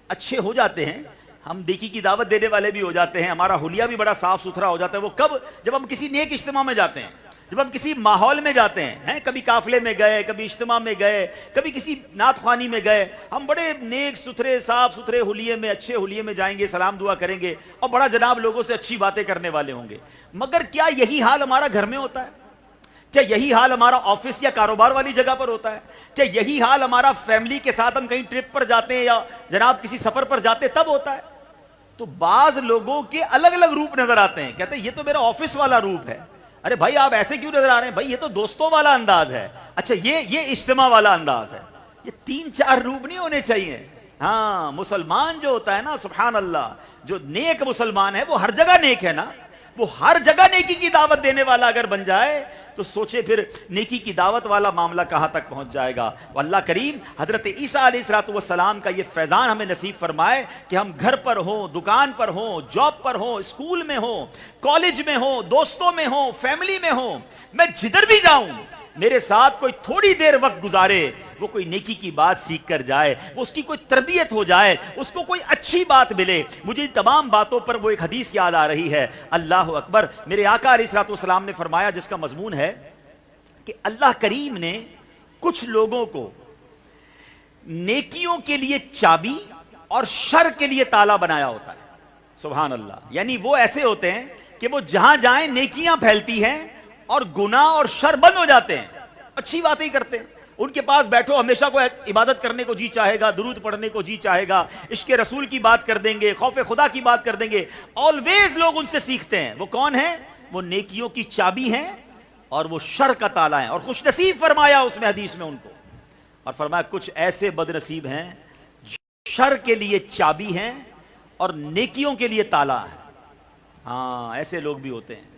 اچھے ہو جاتے ہیں, ہم نیکی کی دعوت دینے والے بھی ہو جاتے ہیں, ہمارا حلیہ بھی بڑا صاف ستھرا ہو جاتا ہے. وہ کب؟ جب ہم کسی نیک اجتماع میں جاتے ہیں, جب ہم کسی ماحول میں جاتے ہیں, کبھی قافلے میں گئے, کبھی اجتماع میں گئے, کبھی کسی نعت خوانی میں گئے, ہم بڑے نیک ستھرے صاف ستھرے حلیے میں, اچھے حلیے میں جائیں گے, سلام دعا کریں گے اور بڑا جناب لوگوں سے اچھی باتیں کرنے والے ہوں گے. مگر کیا یہی حال ہمارا گھر میں ہوتا ہے؟ کیا یہی حال ہمارا آفس یا کاروبار والی جگہ پر ہوتا ہے؟ کیا یہی حال ہمارا فیملی کے ساتھ ہم کہیں ٹرپ پر جاتے ہیں یا جناب کسی سفر پر جاتے تب ہوتا ہے؟ تو بعض لوگوں کے الگ الگ روپ نظر آتے ہیں, کہتے ہیں یہ تو میرا آفس والا روپ ہے. ارے بھائی آپ ایسے کیوں نظر آ رہے ہیں؟ بھائی یہ تو دوستوں والا انداز ہے. اچھا یہ اجتماع والا انداز ہے. یہ 3-4 روپ نہیں ہونے چاہیے. ہاں, مسلمان جو ہوتا ہے نا, سبحان اللہ, جو نیک مسلمان ہے وہ ہر جگہ نیک ہے نا. وہ ہر جگہ نیکی کی دعوت دینے والا اگر بن جائے تو سوچے پھر نیکی کی دعوت والا معاملہ کہاں تک پہنچ جائے گا. اللہ کریم حضرت عیسیٰ علیہ السلام کا یہ فیضان ہمیں نصیب فرمائے کہ ہم گھر پر ہوں, دکان پر ہوں, جاب پر ہوں, اسکول میں ہوں, کالج میں ہوں, دوستوں میں ہوں, فیملی میں ہوں, میں جدھر بھی جاؤں میرے ساتھ کوئی تھوڑی دیر وقت گزارے, وہ کوئی نیکی کی بات سیکھ کر جائے, وہ اس کی کوئی تربیت ہو جائے, اس کو کوئی اچھی بات ملے. مجھے ان تمام باتوں پر وہ ایک حدیث یاد آ رہی ہے. اللہ اکبر. میرے آقا علیہ السلام نے فرمایا, جس کا مضمون ہے کہ اللہ کریم نے کچھ لوگوں کو نیکیوں کے لیے چابی اور شر کے لیے تالا بنایا ہوتا ہے. سبحان اللہ. یعنی وہ ایسے ہوتے ہیں کہ وہ جہاں جائیں نیکیاں پھیلتی ہیں اور گناہ اور شر بند ہو جاتے ہیں, اچھی باتیں کرتے ہیں. ان کے پاس بیٹھو ہمیشہ کو عبادت کرنے کو جی چاہے گا, درود پڑھنے کو جی چاہے گا, عشق رسول کی بات کر دیں گے, خوف خدا کی بات کر دیں گے. آلویز لوگ ان سے سیکھتے ہیں. وہ کون ہیں؟ وہ نیکیوں کی چابی ہیں اور وہ شر کا تالا ہیں. اور خوش نصیب فرمایا اس میں حدیث میں ان کو, اور فرمایا کچھ ایسے بد نصیب ہیں شر کے لیے چابی ہیں اور نیکیوں کے لیے تالا ہے. ہاں, ایسے لوگ بھی ہوتے ہیں.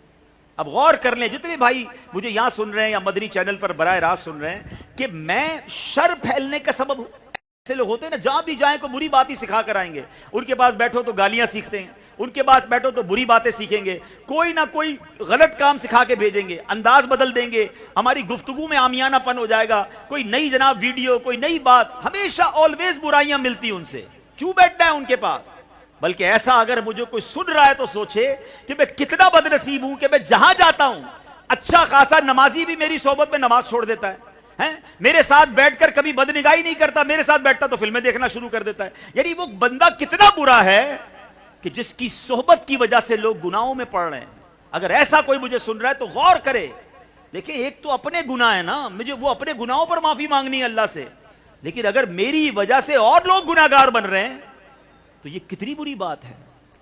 اب غور کر لیں جتنے بھائی مجھے یہاں سن رہے ہیں یا مدنی چینل پر براہ راست سن رہے ہیں کہ میں شر پھیلنے کا سبب ہوں. ایسے لوگ ہوتے ہیں نا, جہاں بھی جائیں کو بری بات ہی سکھا کر آئیں گے. ان کے پاس بیٹھو تو گالیاں سیکھتے ہیں, ان کے پاس بیٹھو تو بری باتیں سیکھیں گے, کوئی نہ کوئی غلط کام سکھا کے بھیجیں گے, انداز بدل دیں گے, ہماری گفتگو میں عامیانہ پن ہو جائے گا, کوئی نئی جناب ویڈیو, کوئی نئی بات. ہمیشہ آلویز برائیاں ملتی ان سے. کیوں بیٹھنا ہے ان کے پاس؟ بلکہ ایسا اگر مجھے کوئی سن رہا ہے تو سوچے کہ میں کتنا بد نصیب ہوں کہ میں جہاں جاتا ہوں اچھا خاصا نمازی بھی میری صحبت میں نماز چھوڑ دیتا ہے, میرے ساتھ بیٹھ کر کبھی بد نگاہی نہیں کرتا, میرے ساتھ بیٹھتا تو فلمیں دیکھنا شروع کر دیتا ہے. یعنی وہ بندہ کتنا برا ہے کہ جس کی صحبت کی وجہ سے لوگ گناہوں میں پڑ رہے ہیں. اگر ایسا کوئی مجھے سن رہا ہے تو غور کرے. دیکھیں, ایک تو اپنے گناہ ہے نا, مجھے وہ اپنے گناہوں پر معافی مانگنی ہے اللہ سے, لیکن اگر میری وجہ سے اور لوگ گناہگار بن رہے ہیں تو یہ کتنی بری بات ہے.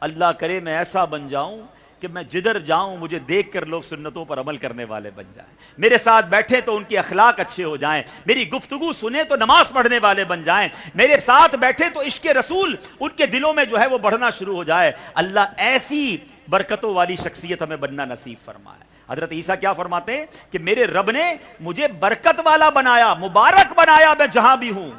اللہ کرے میں ایسا بن جاؤں کہ میں جدھر جاؤں مجھے دیکھ کر لوگ سنتوں پر عمل کرنے والے بن جائیں, میرے ساتھ بیٹھے تو ان کے اخلاق اچھے ہو جائیں, میری گفتگو سنیں تو نماز پڑھنے والے بن جائیں, میرے ساتھ بیٹھے تو عشق رسول ان کے دلوں میں جو ہے وہ بڑھنا شروع ہو جائے. اللہ ایسی برکتوں والی شخصیت ہمیں بننا نصیب فرمائے. حضرت عیسیٰ کیا فرماتے ہیں کہ میرے رب نے مجھے برکت والا بنایا, مبارک بنایا میں جہاں بھی ہوں.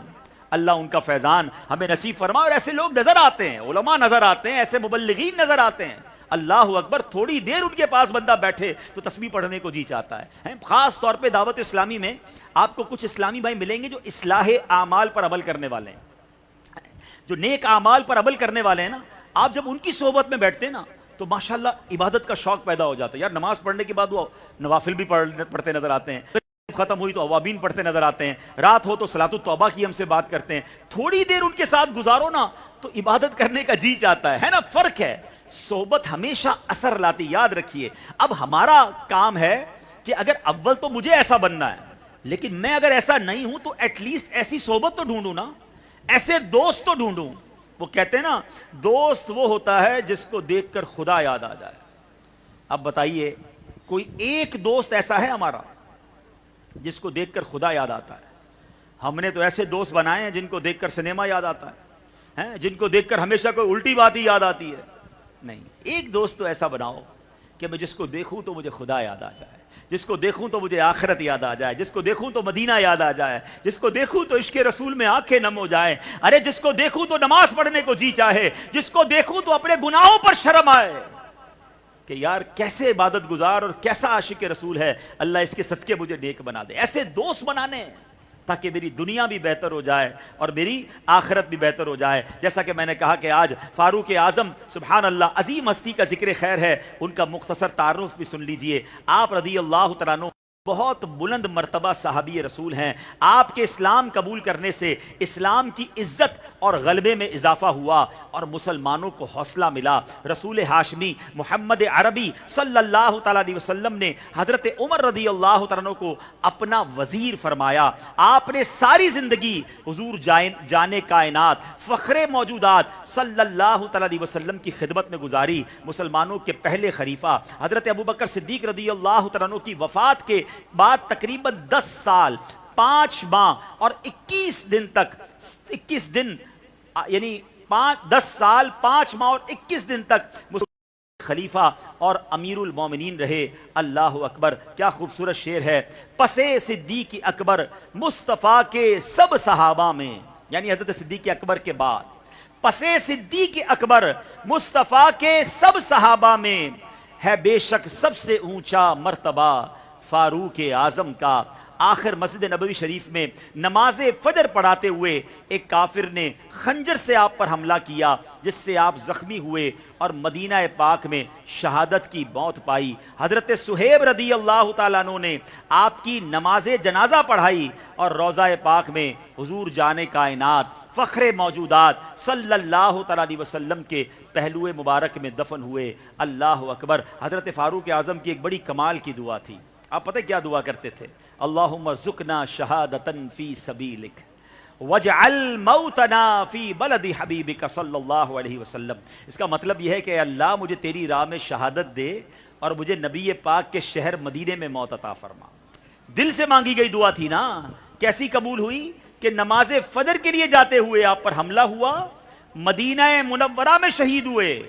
اللہ ان کا فیضان ہمیں نصیب فرمائے. اور ایسے لوگ نظر آتے ہیں, علماء نظر آتے ہیں, ایسے مبلغین نظر آتے ہیں. اللہ اکبر. تھوڑی دیر ان کے پاس بندہ بیٹھے تو تسبیح پڑھنے کو جی چاہتا ہے. خاص طور پہ دعوت اسلامی میں آپ کو کچھ اسلامی بھائی ملیں گے جو اصلاح اعمال پر عمل کرنے والے ہیں, جو نیک اعمال پر عمل کرنے والے ہیں نا. آپ جب ان کی صحبت میں بیٹھتے ہیں نا تو ماشاءاللہ عبادت کا شوق پیدا ہو جاتا ہے. یار نماز پڑھنے کے بعد وہ نوافل بھی پڑھتے نظر آتے ہیں, ختم ہوئی تو اوابین پڑھتے نظر آتے ہیں, رات ہو تو صلاۃ التوبہ کی ہم سے بات کرتے ہیں. تھوڑی دیر ان کے ساتھ گزارو نا تو عبادت کرنے کا جی چاہتا ہے نا. فرق ہے. صحبت ہمیشہ اثر لاتی, یاد رکھیے. اب ہمارا کام ہے کہ اگر اول تو مجھے ایسا بننا ہے, لیکن میں اگر ایسا نہیں ہوں تو ایٹ لیسٹ ایسی صحبت تو ڈھونڈوں نا, ایسے دوست تو ڈھونڈوں. وہ کہتے ہیں نا دوست وہ ہوتا ہے جس کو دیکھ کر خدا یاد آ جائے. اب بتائیے کوئی ایک دوست ایسا ہے ہمارا جس کو دیکھ کر خدا یاد آتا ہے؟ ہم نے تو ایسے دوست بنائے ہیں جن کو دیکھ کر سنیما یاد آتا ہے, جن کو دیکھ کر ہمیشہ کوئی الٹی بات ہی یاد آتی ہے. نہیں, ایک دوست تو ایسا بناؤ کہ میں جس کو دیکھوں تو مجھے خدا یاد آ جائے, جس کو دیکھوں تو مجھے آخرت یاد آ جائے, جس کو دیکھوں تو مدینہ یاد آ جائے, جس کو دیکھوں تو عشق رسول میں آنکھیں نم ہو جائیں. ارے جس کو دیکھوں تو نماز پڑھنے کو جی چاہے, جس کو دیکھوں تو اپنے گناہوں پر شرم آئے. کہ یار کیسے عبادت گزار اور کیسا عاشق رسول ہے، اللہ اس کے صدقے مجھے نیک بنا دے. ایسے دوست بنانے تاکہ میری دنیا بھی بہتر ہو جائے اور میری آخرت بھی بہتر ہو جائے. جیسا کہ میں نے کہا کہ آج فاروق اعظم سبحان اللہ عظیم ہستی کا ذکر خیر ہے، ان کا مختصر تعارف بھی سن لیجئے. آپ رضی اللہ تعالیٰ عنہ بہت بلند مرتبہ صحابی رسول ہیں. آپ کے اسلام قبول کرنے سے اسلام کی عزت اور غلبے میں اضافہ ہوا اور مسلمانوں کو حوصلہ ملا. رسول ہاشمی محمد عربی صلی اللہ تعالیٰ علیہ وسلم نے حضرت عمر رضی اللہ تعالیٰ کو اپنا وزیر فرمایا. آپ نے ساری زندگی حضور جانے کائنات فخر موجودات صلی اللہ تعالیٰ علیہ وسلم کی خدمت میں گزاری. مسلمانوں کے پہلے خلیفہ حضرت ابوبکر صدیق رضی اللہ تعالیٰ کی وفات کے بعد تقریباً 10 سال 5 ماہ اور 21 دن تک 21 دن یعنی 10 سال 5 ماہ اور 21 دن تک خلیفہ اور امیر المومنین رہے. اللہ اکبر، کیا خوبصورت شعر ہے. پسے صدیق اکبر مصطفیٰ کے سب صحابہ میں، یعنی حضرت صدیق اکبر کے بعد پسے صدیق اکبر مصطفیٰ کے سب صحابہ میں ہے بے شک سب سے اونچا مرتبہ فاروق اعظم کا. آخر مسجد نبوی شریف میں نماز فجر پڑھاتے ہوئے ایک کافر نے خنجر سے آپ پر حملہ کیا جس سے آپ زخمی ہوئے اور مدینہ پاک میں شہادت کی موت پائی. حضرت صہیب رضی اللہ تعالیٰ عنہ نے آپ کی نماز جنازہ پڑھائی اور روضہ پاک میں حضور جانے کائنات فخر موجودات صلی اللہ تعالیٰ علیہ وسلم کے پہلو مبارک میں دفن ہوئے. اللہ اکبر. حضرت فاروق اعظم کی ایک بڑی کمال کی دعا تھی. آپ پتہ کیا دعا کرتے تھے؟ اللہم ارزقنا شہادتن فی سبیلک وجعل موتنا فی بلد حبیبک صلی اللہ علیہ وسلم. اس کا مطلب یہ ہے کہ اللہ مجھے تیری راہ میں شہادت دے اور مجھے نبی پاک کے شہر مدینے میں موت عطا فرما. دل سے مانگی گئی دعا تھی نا. کیسی قبول ہوئی کہ نماز فجر کے لیے جاتے ہوئے آپ پر حملہ ہوا، مدینہ منورہ میں شہید ہوئے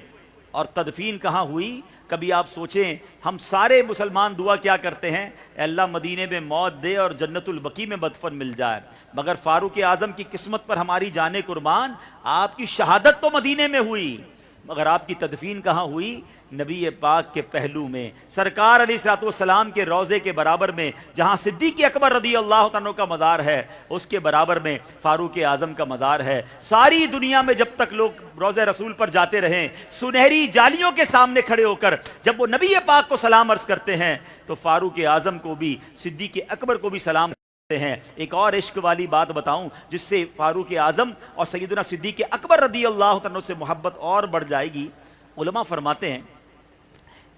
اور تدفین کہاں ہوئی؟ کبھی آپ سوچیں، ہم سارے مسلمان دعا کیا کرتے ہیں؟ اے اللہ مدینے میں موت دے اور جنت البقیع میں مدفن مل جائے. مگر فاروق اعظم کی قسمت پر ہماری جانیں قربان، آپ کی شہادت تو مدینے میں ہوئی مگر آپ کی تدفین کہاں ہوئی؟ نبی پاک کے پہلو میں، سرکار علیہ الصلوۃ والسلام کے روضے کے برابر میں. جہاں صدیق اکبر رضی اللہ عنہ کا مزار ہے اس کے برابر میں فاروق اعظم کا مزار ہے. ساری دنیا میں جب تک لوگ روضہ رسول پر جاتے رہیں، سنہری جالیوں کے سامنے کھڑے ہو کر جب وہ نبی پاک کو سلام عرض کرتے ہیں تو فاروق اعظم کو بھی صدیق اکبر کو بھی سلام ہیں. ایک اور عشق والی بات بتاؤں جس سے فاروق اعظم اور سیدنا صدیق اکبر رضی اللہ عنہ سے محبت اور بڑھ جائے گی. علماء فرماتے ہیں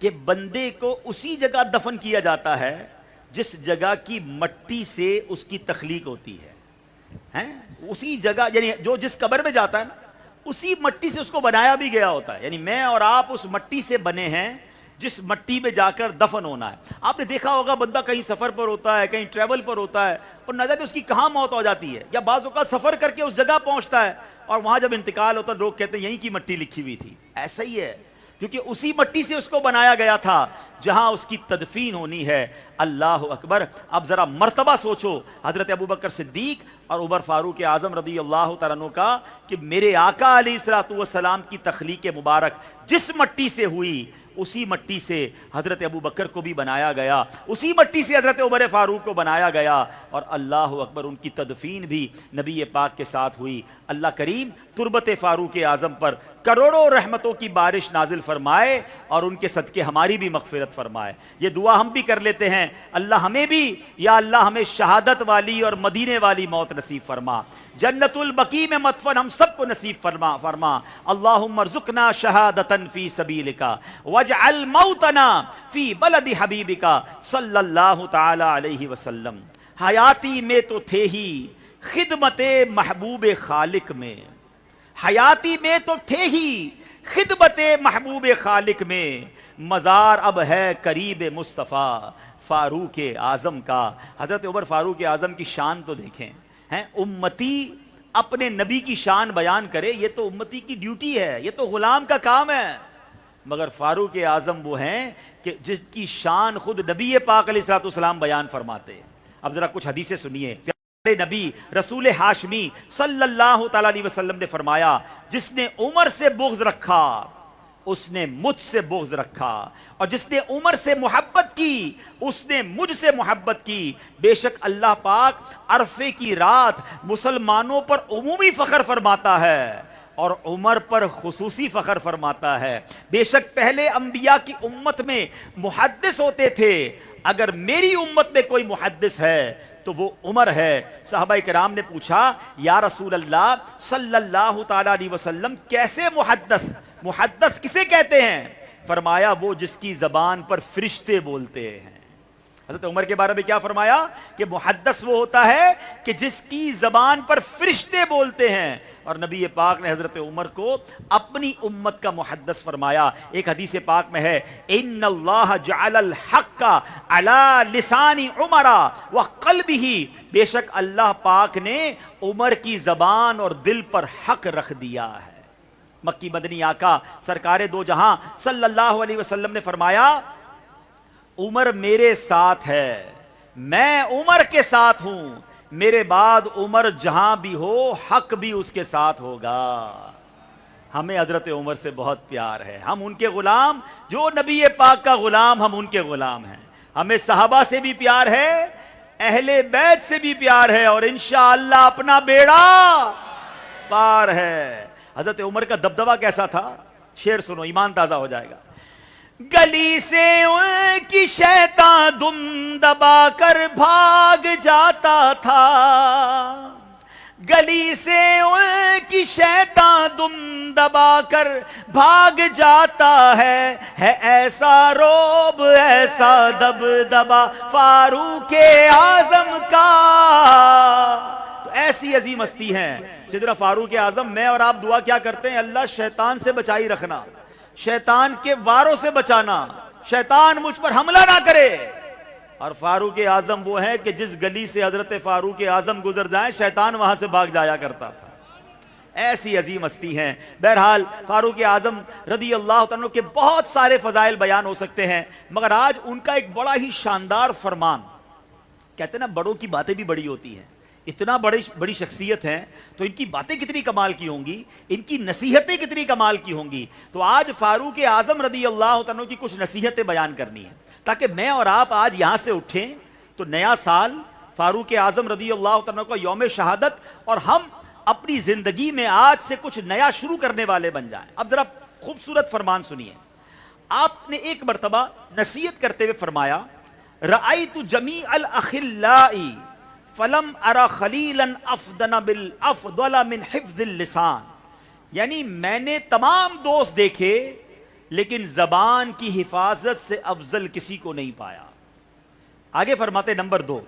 کہ بندے کو اسی جگہ دفن کیا جاتا ہے جس جگہ کی مٹی سے اس کی تخلیق ہوتی ہے. اسی جگہ یعنی جو جس قبر میں جاتا ہے نا اسی مٹی سے اس کو بنایا بھی گیا ہوتا ہے. یعنی میں اور آپ اس مٹی سے بنے ہیں جس مٹی میں جا کر دفن ہونا ہے. آپ نے دیکھا ہوگا بندہ کہیں سفر پر ہوتا ہے، کہیں ٹریول پر ہوتا ہے اور نہ جانے اس کی کہاں موت ہو جاتی ہے، یا بعض اوقات سفر کر کے اس جگہ پہنچتا ہے اور وہاں جب انتقال ہوتا ہے لوگ کہتے ہیں یہیں کی مٹی لکھی ہوئی تھی. ایسا ہی ہے کیونکہ اسی مٹی سے اس کو بنایا گیا تھا جہاں اس کی تدفین ہونی ہے. اللہ اکبر. اب ذرا مرتبہ سوچو حضرت ابوبکر صدیق اور عمر فاروق اعظم رضی اللہ تعالیٰ عنہ کا کہ میرے آقا علیہ الصلوۃ والسلام کی تخلیق مبارک جس مٹی سے ہوئی اسی مٹی سے حضرت ابوبکر کو بھی بنایا گیا، اسی مٹی سے حضرت عمر فاروق کو بنایا گیا اور اللہ اکبر ان کی تدفین بھی نبی پاک کے ساتھ ہوئی. اللہ کریم تربت فاروق اعظم پر کروڑوں رحمتوں کی بارش نازل فرمائے اور ان کے صدقے ہماری بھی مغفرت فرمائے. یہ دعا ہم بھی کر لیتے ہیں، اللہ ہمیں بھی، یا اللہ ہمیں شہادت والی اور مدینے والی موت نصیب فرما، جنت البقیع میں مدفن ہم سب کو نصیب فرما. اللہم ارزقنا شہادتن فی سبیلک واجعل موتنا فی بلد حبیبک صلی اللہ تعالی علیہ وسلم. حیاتی میں تو تھے ہی خدمت محبوب خالق میں، حیاتی میں تو تھے ہی خدمت محبوب خالق میں، مزار اب ہے قریب مصطفیٰ فاروق اعظم کا. حضرت عمر فاروق اعظم کی شان تو دیکھیں ہیں. امتی اپنے نبی کی شان بیان کرے یہ تو امتی کی ڈیوٹی ہے، یہ تو غلام کا کام ہے. مگر فاروق اعظم وہ ہیں کہ جس کی شان خود نبی پاک علیہ الصلوۃ والسلام بیان فرماتے ہیں. اب ذرا کچھ حدیثیں سنیے. نبی رسول ہاشمی صلی اللہ تعالی علیہ وسلم نے فرمایا جس نے عمر سے بغض رکھا اس نے مجھ سے بغض رکھا، اور جس نے عمر سے محبت کی اس نے مجھ سے محبت کی۔ بے شک اللہ پاک عرفے کی رات مسلمانوں پر عمومی فخر فرماتا ہے اور عمر پر خصوصی فخر فرماتا ہے۔ بے شک پہلے انبیاء کی امت میں محدث ہوتے تھے، اگر میری امت میں کوئی محدث ہے تو وہ عمر ہے۔ صحابہ کرام نے پوچھا یا رسول اللہ صلی اللہ تعالی علیہ وسلم کیسے محدث کسے کہتے ہیں؟ فرمایا وہ جس کی زبان پر فرشتے بولتے ہیں۔ حضرت عمر کے بارے میں کیا فرمایا کہ محدث وہ ہوتا ہے کہ جس کی زبان پر فرشتے بولتے ہیں، اور نبی پاک نے حضرت عمر کو اپنی امت کا محدث فرمایا۔ ایک حدیث پاک میں ہے ان اللہ جعل الحق علی لسان عمر وقلبہ، بے شک اللہ پاک نے عمر کی زبان اور دل پر حق رکھ دیا ہے۔ مکی مدنی آقا سرکار دو جہاں صلی اللہ علیہ وسلم نے فرمایا عمر میرے ساتھ ہے، میں عمر کے ساتھ ہوں، میرے بعد عمر جہاں بھی ہو حق بھی اس کے ساتھ ہوگا۔ ہمیں حضرت عمر سے بہت پیار ہے، ہم ان کے غلام، جو نبی پاک کا غلام ہم ان کے غلام ہیں۔ ہمیں صحابہ سے بھی پیار ہے، اہل بیت سے بھی پیار ہے، اور انشاءاللہ اپنا بیڑا پار ہے۔ حضرت عمر کا دبدبہ کیسا تھا؟ شعر سنو، ایمان تازہ ہو جائے گا۔ گلی سے ان کی شیطان دم دبا کر بھاگ جاتا تھا، گلی سے ان کی شیطان دم دبا کر بھاگ جاتا ہے ایسا روب ایسا دبدبا فاروق اعظم کا۔ تو ایسی عظیم ہستی ہیں سیدنا فاروق اعظم۔ میں اور آپ دعا کیا کرتے ہیں؟ اللہ شیطان سے بچائی رکھنا، شیطان کے واروں سے بچانا، شیطان مجھ پر حملہ نہ کرے۔ اور فاروق اعظم وہ ہے کہ جس گلی سے حضرت فاروق اعظم گزر جائیں شیطان وہاں سے بھاگ جایا کرتا تھا۔ ایسی عظیم ہستی ہیں۔ بہرحال فاروق اعظم رضی اللہ تعالیٰ کے بہت سارے فضائل بیان ہو سکتے ہیں، مگر آج ان کا ایک بڑا ہی شاندار فرمان، کہتے ہیں نا بڑوں کی باتیں بھی بڑی ہوتی ہیں، اتنا بڑی شخصیت ہیں تو ان کی باتیں کتنی کمال کی ہوں گی، ان کی نصیحتیں کتنی کمال کی ہوں گی۔ تو آج فاروق اعظم رضی اللہ عنہ کی کچھ نصیحتیں بیان کرنی ہیں تاکہ میں اور آپ آج یہاں سے اٹھیں تو نیا سال فاروق اعظم رضی اللہ عنہ کا یوم شہادت، اور ہم اپنی زندگی میں آج سے کچھ نیا شروع کرنے والے بن جائیں۔ اب ذرا خوبصورت فرمان سنیے۔ آپ نے ایک مرتبہ نصیحت کرتے ہوئے فرمایا رأیت جمیع الاخلاء فلم ارى خلیلا افضل من حفظ اللسان، یعنی میں نے تمام دوست دیکھے لیکن زبان کی حفاظت سے افضل کسی کو نہیں پایا۔ آگے فرماتے نمبر 2،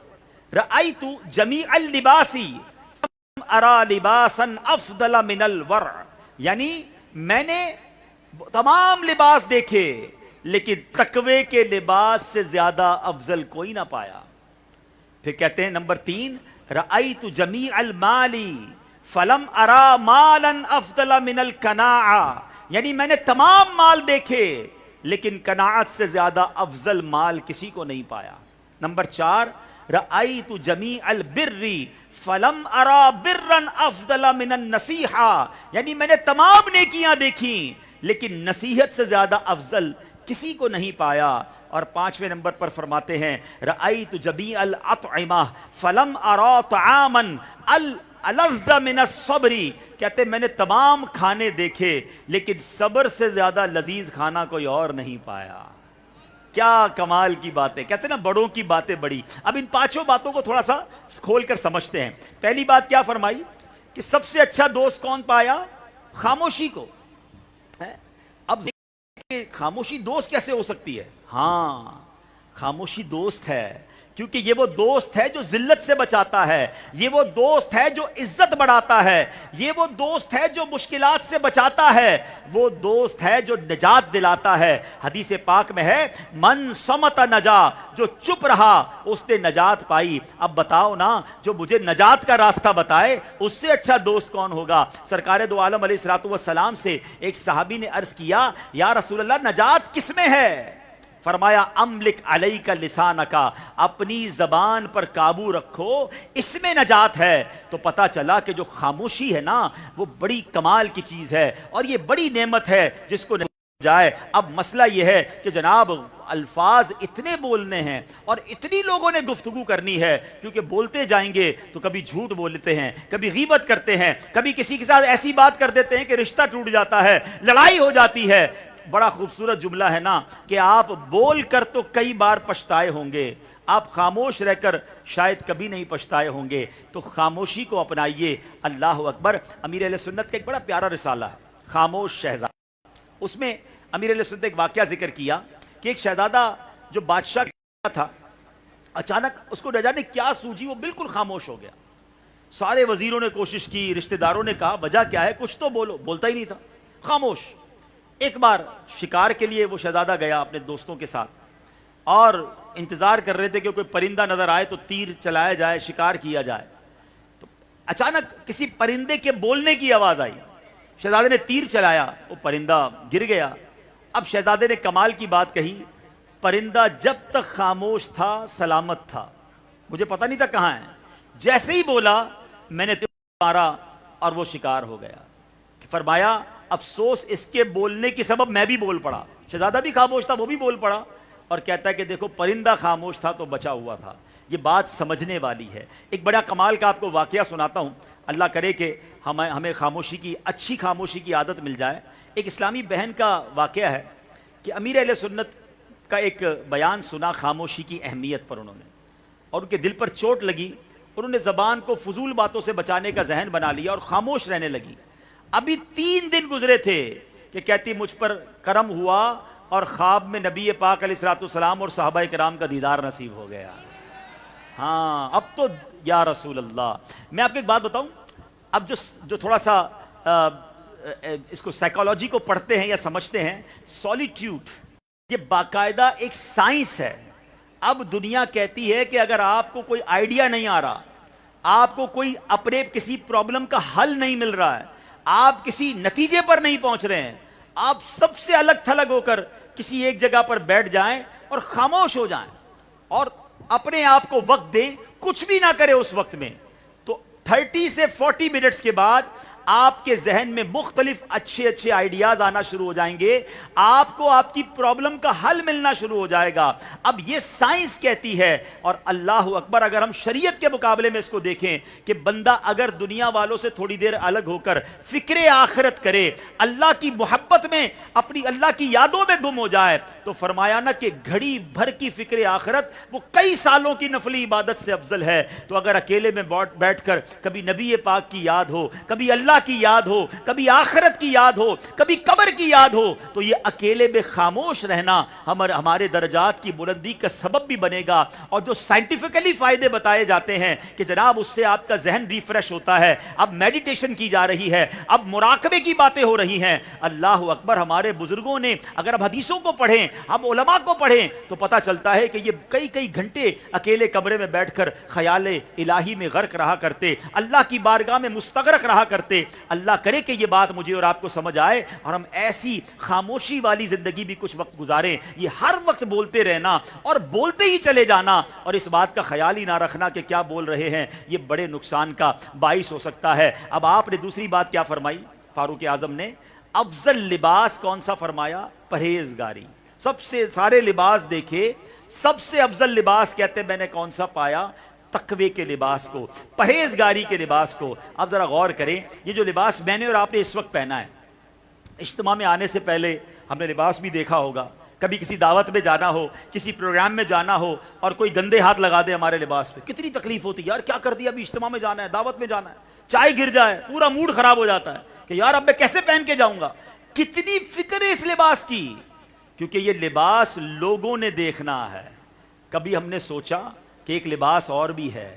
رأیت جمیع اللباس فلم ارى لباسا افضل من الورع، یعنی میں نے تمام لباس دیکھے لیکن تقوی کے لباس سے زیادہ افضل کوئی نہ پایا۔ پھر کہتے ہیں نمبر 3، رأیت جمیع المال فلم ارى مالا افضل من القناعة، یعنی میں نے تمام مال دیکھے لیکن قناعت سے زیادہ افضل مال کسی کو نہیں پایا۔ نمبر 4، رأیت جمیع البر فلم ارى برا افضل من النصیحة، یعنی میں نے تمام نیکیاں دیکھی لیکن نصیحت سے زیادہ افضل کسی کو نہیں پایا۔ اور 5ویں نمبر پر فرماتے ہیں رأیت جمیع الاطعمہ فلم ارى طعاما الذ من الصبر، کہتے میں نے تمام کھانے دیکھے لیکن صبر سے زیادہ لذیذ کھانا کوئی اور نہیں پایا۔ کیا کمال کی باتیں، کہتے نا بڑوں کی باتیں بڑی۔ اب ان 5 باتوں کو تھوڑا سا کھول کر سمجھتے ہیں۔ پہلی بات کیا فرمائی کہ سب سے اچھا دوست کون پایا؟ خاموشی کو۔ اب خاموشی دوست کیسے ہو سکتی ہے؟ ہاں خاموشی دوست ہے کیونکہ یہ وہ دوست ہے جو ذلت سے بچاتا ہے، یہ وہ دوست ہے جو عزت بڑھاتا ہے، یہ وہ دوست ہے جو مشکلات سے بچاتا ہے، وہ دوست ہے جو نجات دلاتا ہے۔ حدیث پاک میں ہے من صمت نجا، جو چپ رہا اس نے نجات پائی۔ اب بتاؤ نا جو مجھے نجات کا راستہ بتائے اس سے اچھا دوست کون ہوگا؟ سرکار دو عالم علیہ الصلوۃ والسلام سے ایک صحابی نے عرض کیا یا رسول اللہ نجات کس میں ہے؟ فرمایا املک علیک لسانک، اپنی زبان پر قابو رکھو، اس میں نجات ہے۔ تو پتا چلا کہ جو خاموشی ہے نا وہ بڑی کمال کی چیز ہے، اور یہ بڑی نعمت ہے جس کو جائے. اب مسئلہ یہ ہے کہ جناب الفاظ اتنے بولنے ہیں اور اتنی لوگوں نے گفتگو کرنی ہے، کیونکہ بولتے جائیں گے تو کبھی جھوٹ بولتے ہیں، کبھی غیبت کرتے ہیں، کبھی کسی کے ساتھ ایسی بات کر دیتے ہیں کہ رشتہ ٹوٹ جاتا ہے، لڑائی ہو جاتی ہے. بڑا خوبصورت جملہ ہے نا کہ آپ بول کر تو کئی بار پچھتائے ہوں گے، آپ خاموش رہ کر شاید کبھی نہیں پچھتائے ہوں گے. تو خاموشی کو اپنائیے. اللہ اکبر. امیر اہل سنت کا ایک بڑا پیارا رسالہ ہے خاموش شہزادہ. اس میں امیر اہل سنت نے ایک واقعہ ذکر کیا کہ ایک شہزادہ جو بادشاہ کا تھا، اچانک اس کو نہ جانے کیا سوجی، وہ بالکل خاموش ہو گیا. سارے وزیروں نے کوشش کی، رشتہ داروں نے کہا وجہ کیا ہے، کچھ تو بولو. بولتا ہی نہیں تھا، خاموش. ایک بار شکار کے لیے وہ شہزادہ گیا اپنے دوستوں کے ساتھ اور انتظار کر رہے تھے کہ کوئی پرندہ نظر آئے تو تیر چلایا جائے، شکار کیا جائے. تو اچانک کسی پرندے کے بولنے کی آواز آئی. شہزادے نے تیر چلایا، وہ پرندہ گر گیا. اب شہزادے نے کمال کی بات کہی، پرندہ جب تک خاموش تھا سلامت تھا، مجھے پتہ نہیں تھا کہاں ہے، جیسے ہی بولا میں نے مارا اور وہ شکار ہو گیا. فرمایا افسوس اس کے بولنے کی سبب میں بھی بول پڑا. شہزادہ بھی خاموش تھا، وہ بھی بول پڑا، اور کہتا ہے کہ دیکھو پرندہ خاموش تھا تو بچا ہوا تھا. یہ بات سمجھنے والی ہے. ایک بڑا کمال کا آپ کو واقعہ سناتا ہوں. اللہ کرے کہ ہمیں خاموشی کی، اچھی خاموشی کی عادت مل جائے. ایک اسلامی بہن کا واقعہ ہے کہ امیر اہل سنت کا ایک بیان سنا خاموشی کی اہمیت پر انہوں نے، اور ان کے دل پر چوٹ لگی. انہوں نے زبان کو فضول باتوں سے بچانے کا ذہن بنا لیا اور خاموش رہنے لگی. ابھی 3 دن گزرے تھے کہ کہتی مجھ پر کرم ہوا اور خواب میں نبی پاک علیہ الصلوۃ والسلام اور صحابہ کرام کا دیدار نصیب ہو گیا. ہاں اب تو یا رسول اللہ. میں آپ کو ایک بات بتاؤں، اب جو تھوڑا سا اس کو سائیکالوجی کو پڑھتے ہیں یا سمجھتے ہیں، سولیٹیوڈ یہ باقاعدہ ایک سائنس ہے. اب دنیا کہتی ہے کہ اگر آپ کو کوئی آئیڈیا نہیں آ رہا، آپ کو کوئی اپنے کسی پرابلم کا حل نہیں مل رہا ہے، آپ کسی نتیجے پر نہیں پہنچ رہے ہیں، آپ سب سے الگ تھلگ ہو کر کسی ایک جگہ پر بیٹھ جائیں اور خاموش ہو جائیں اور اپنے آپ کو وقت دیں، کچھ بھی نہ کرے اس وقت میں، تو 30 سے 40 منٹس کے بعد آپ کے ذہن میں مختلف اچھے آئیڈیاز آنا شروع ہو جائیں گے. آپ کو آپ کی پرابلم کا حل ملنا شروع ہو جائے گا. اب یہ سائنس کہتی ہے. اور اللہ اکبر، اگر ہم شریعت کے مقابلے میں اس کو دیکھیں کہ بندہ اگر دنیا والوں سے تھوڑی دیر الگ ہو کر فکر آخرت کرے، اللہ کی محبت میں، اپنی اللہ کی یادوں میں گم ہو جائے، تو فرمایا نا کہ گھڑی بھر کی فکر آخرت وہ کئی سالوں کی نفلی عبادت سے افضل ہے. تو اگر اکیلے میں بیٹھ کر کبھی نبی پاک کی یاد ہو، کبھی اللہ کی یاد ہو، کبھی آخرت کی یاد ہو، کبھی قبر کی یاد ہو، تو یہ اکیلے میں خاموش رہنا ہمارے درجات کی بلندی کا سبب بھی بنے گا. اور جو سائنٹیفکلی فائدے بتائے جاتے ہیں کہ جناب اس سے آپ کا ذہن ریفریش ہوتا ہے، اب میڈیٹیشن کی جا رہی ہے، اب مراقبے کی باتیں ہو رہی ہیں. اللہ اکبر. ہمارے بزرگوں نے، اگر ہم حدیثوں کو پڑھیں، ہم علماء کو پڑھیں، تو پتہ چلتا ہے کہ یہ کئی گھنٹے اکیلے کمرے میں بیٹھ کر خیال الہی میں غرق رہا کرتے، اللہ کی بارگاہ میں مستغرق رہا کرتے. اللہ کرے کہ یہ بات مجھے اور آپ کو سمجھ آئے اور ہم ایسی خاموشی والی زندگی بھی کچھ وقت گزاریں. یہ ہر وقت بولتے رہنا اور بولتے ہی چلے جانا اور اس بات کا خیال ہی نہ رکھنا کہ کیا بول رہے ہیں، یہ بڑے نقصان کا باعث ہو سکتا ہے. اب آپ نے دوسری بات کیا فرمائی فاروق اعظم نے؟ افضل لباس کون سا فرمایا؟ پرہیزگاری. سب سے سارے لباس دیکھے، سب سے افضل لباس کہتے میں نے کون سا پایا؟ تقوی کے لباس کو، پرہیزگاری کے لباس کو. اب ذرا غور کریں، یہ جو لباس میں نے اور آپ نے اس وقت پہنا ہے، اجتماع میں آنے سے پہلے ہم نے لباس بھی دیکھا ہوگا. کبھی کسی دعوت میں جانا ہو، کسی پروگرام میں جانا ہو اور کوئی گندے ہاتھ لگا دے ہمارے لباس پہ، کتنی تکلیف ہوتی ہے. یار کیا کر دیا، ابھی اجتماع میں جانا ہے، دعوت میں جانا ہے، چائے گر جائے، پورا موڈ خراب ہو جاتا ہے کہ یار اب میں کیسے پہن کے جاؤں گا. کتنی فکر ہے اس لباس کی، کیونکہ یہ لباس لوگوں نے دیکھنا ہے. کبھی ہم نے سوچا کہ ایک لباس اور بھی ہے،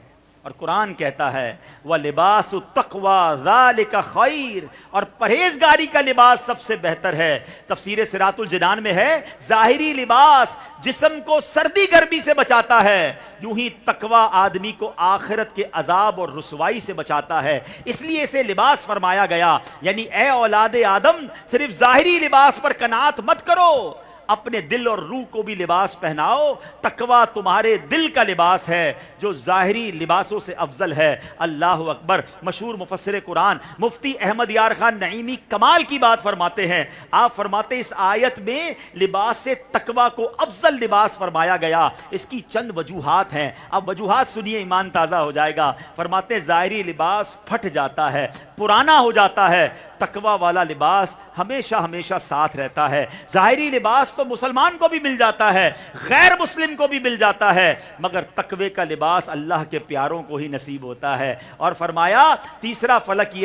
اور قرآن کہتا ہے وَلِبَاسُ التَّقْوَى ذَلِكَ خَيْرٌ، اور پرہیزگاری کا لباس سب سے بہتر ہے. تفسیر صراط الجنان میں ہے ظاہری لباس جسم کو سردی گرمی سے بچاتا ہے، یوں ہی تقوی آدمی کو آخرت کے عذاب اور رسوائی سے بچاتا ہے. اس لیے اسے لباس فرمایا گیا. یعنی اے اولاد آدم، صرف ظاہری لباس پر قناعت مت کرو، اپنے دل اور روح کو بھی لباس پہناؤ. تقوی تمہارے دل کا لباس ہے جو ظاہری لباسوں سے افضل ہے. اللہ اکبر. مشہور مفسر قرآن مفتی احمد یار خان نعیمی کمال کی بات فرماتے ہیں. آپ فرماتے اس آیت میں لباس سے تقوی کو افضل لباس فرمایا گیا. اس کی چند وجوہات ہیں. اب وجوہات سنیے ایمان تازہ ہو جائے گا. فرماتے ظاہری لباس پھٹ جاتا ہے, پرانا ہو جاتا ہے. تقوی والا لباس ہمیشہ ہمیشہ ساتھ رہتا ہے. ظاہری لباس تو مسلمان کو بھی مل جاتا ہے, غیر مسلم کو بھی مل جاتا ہے, مگر تقوی کا لباس اللہ کے پیاروں کو ہی نصیب ہوتا ہے. اور فرمایا تیسرا فرق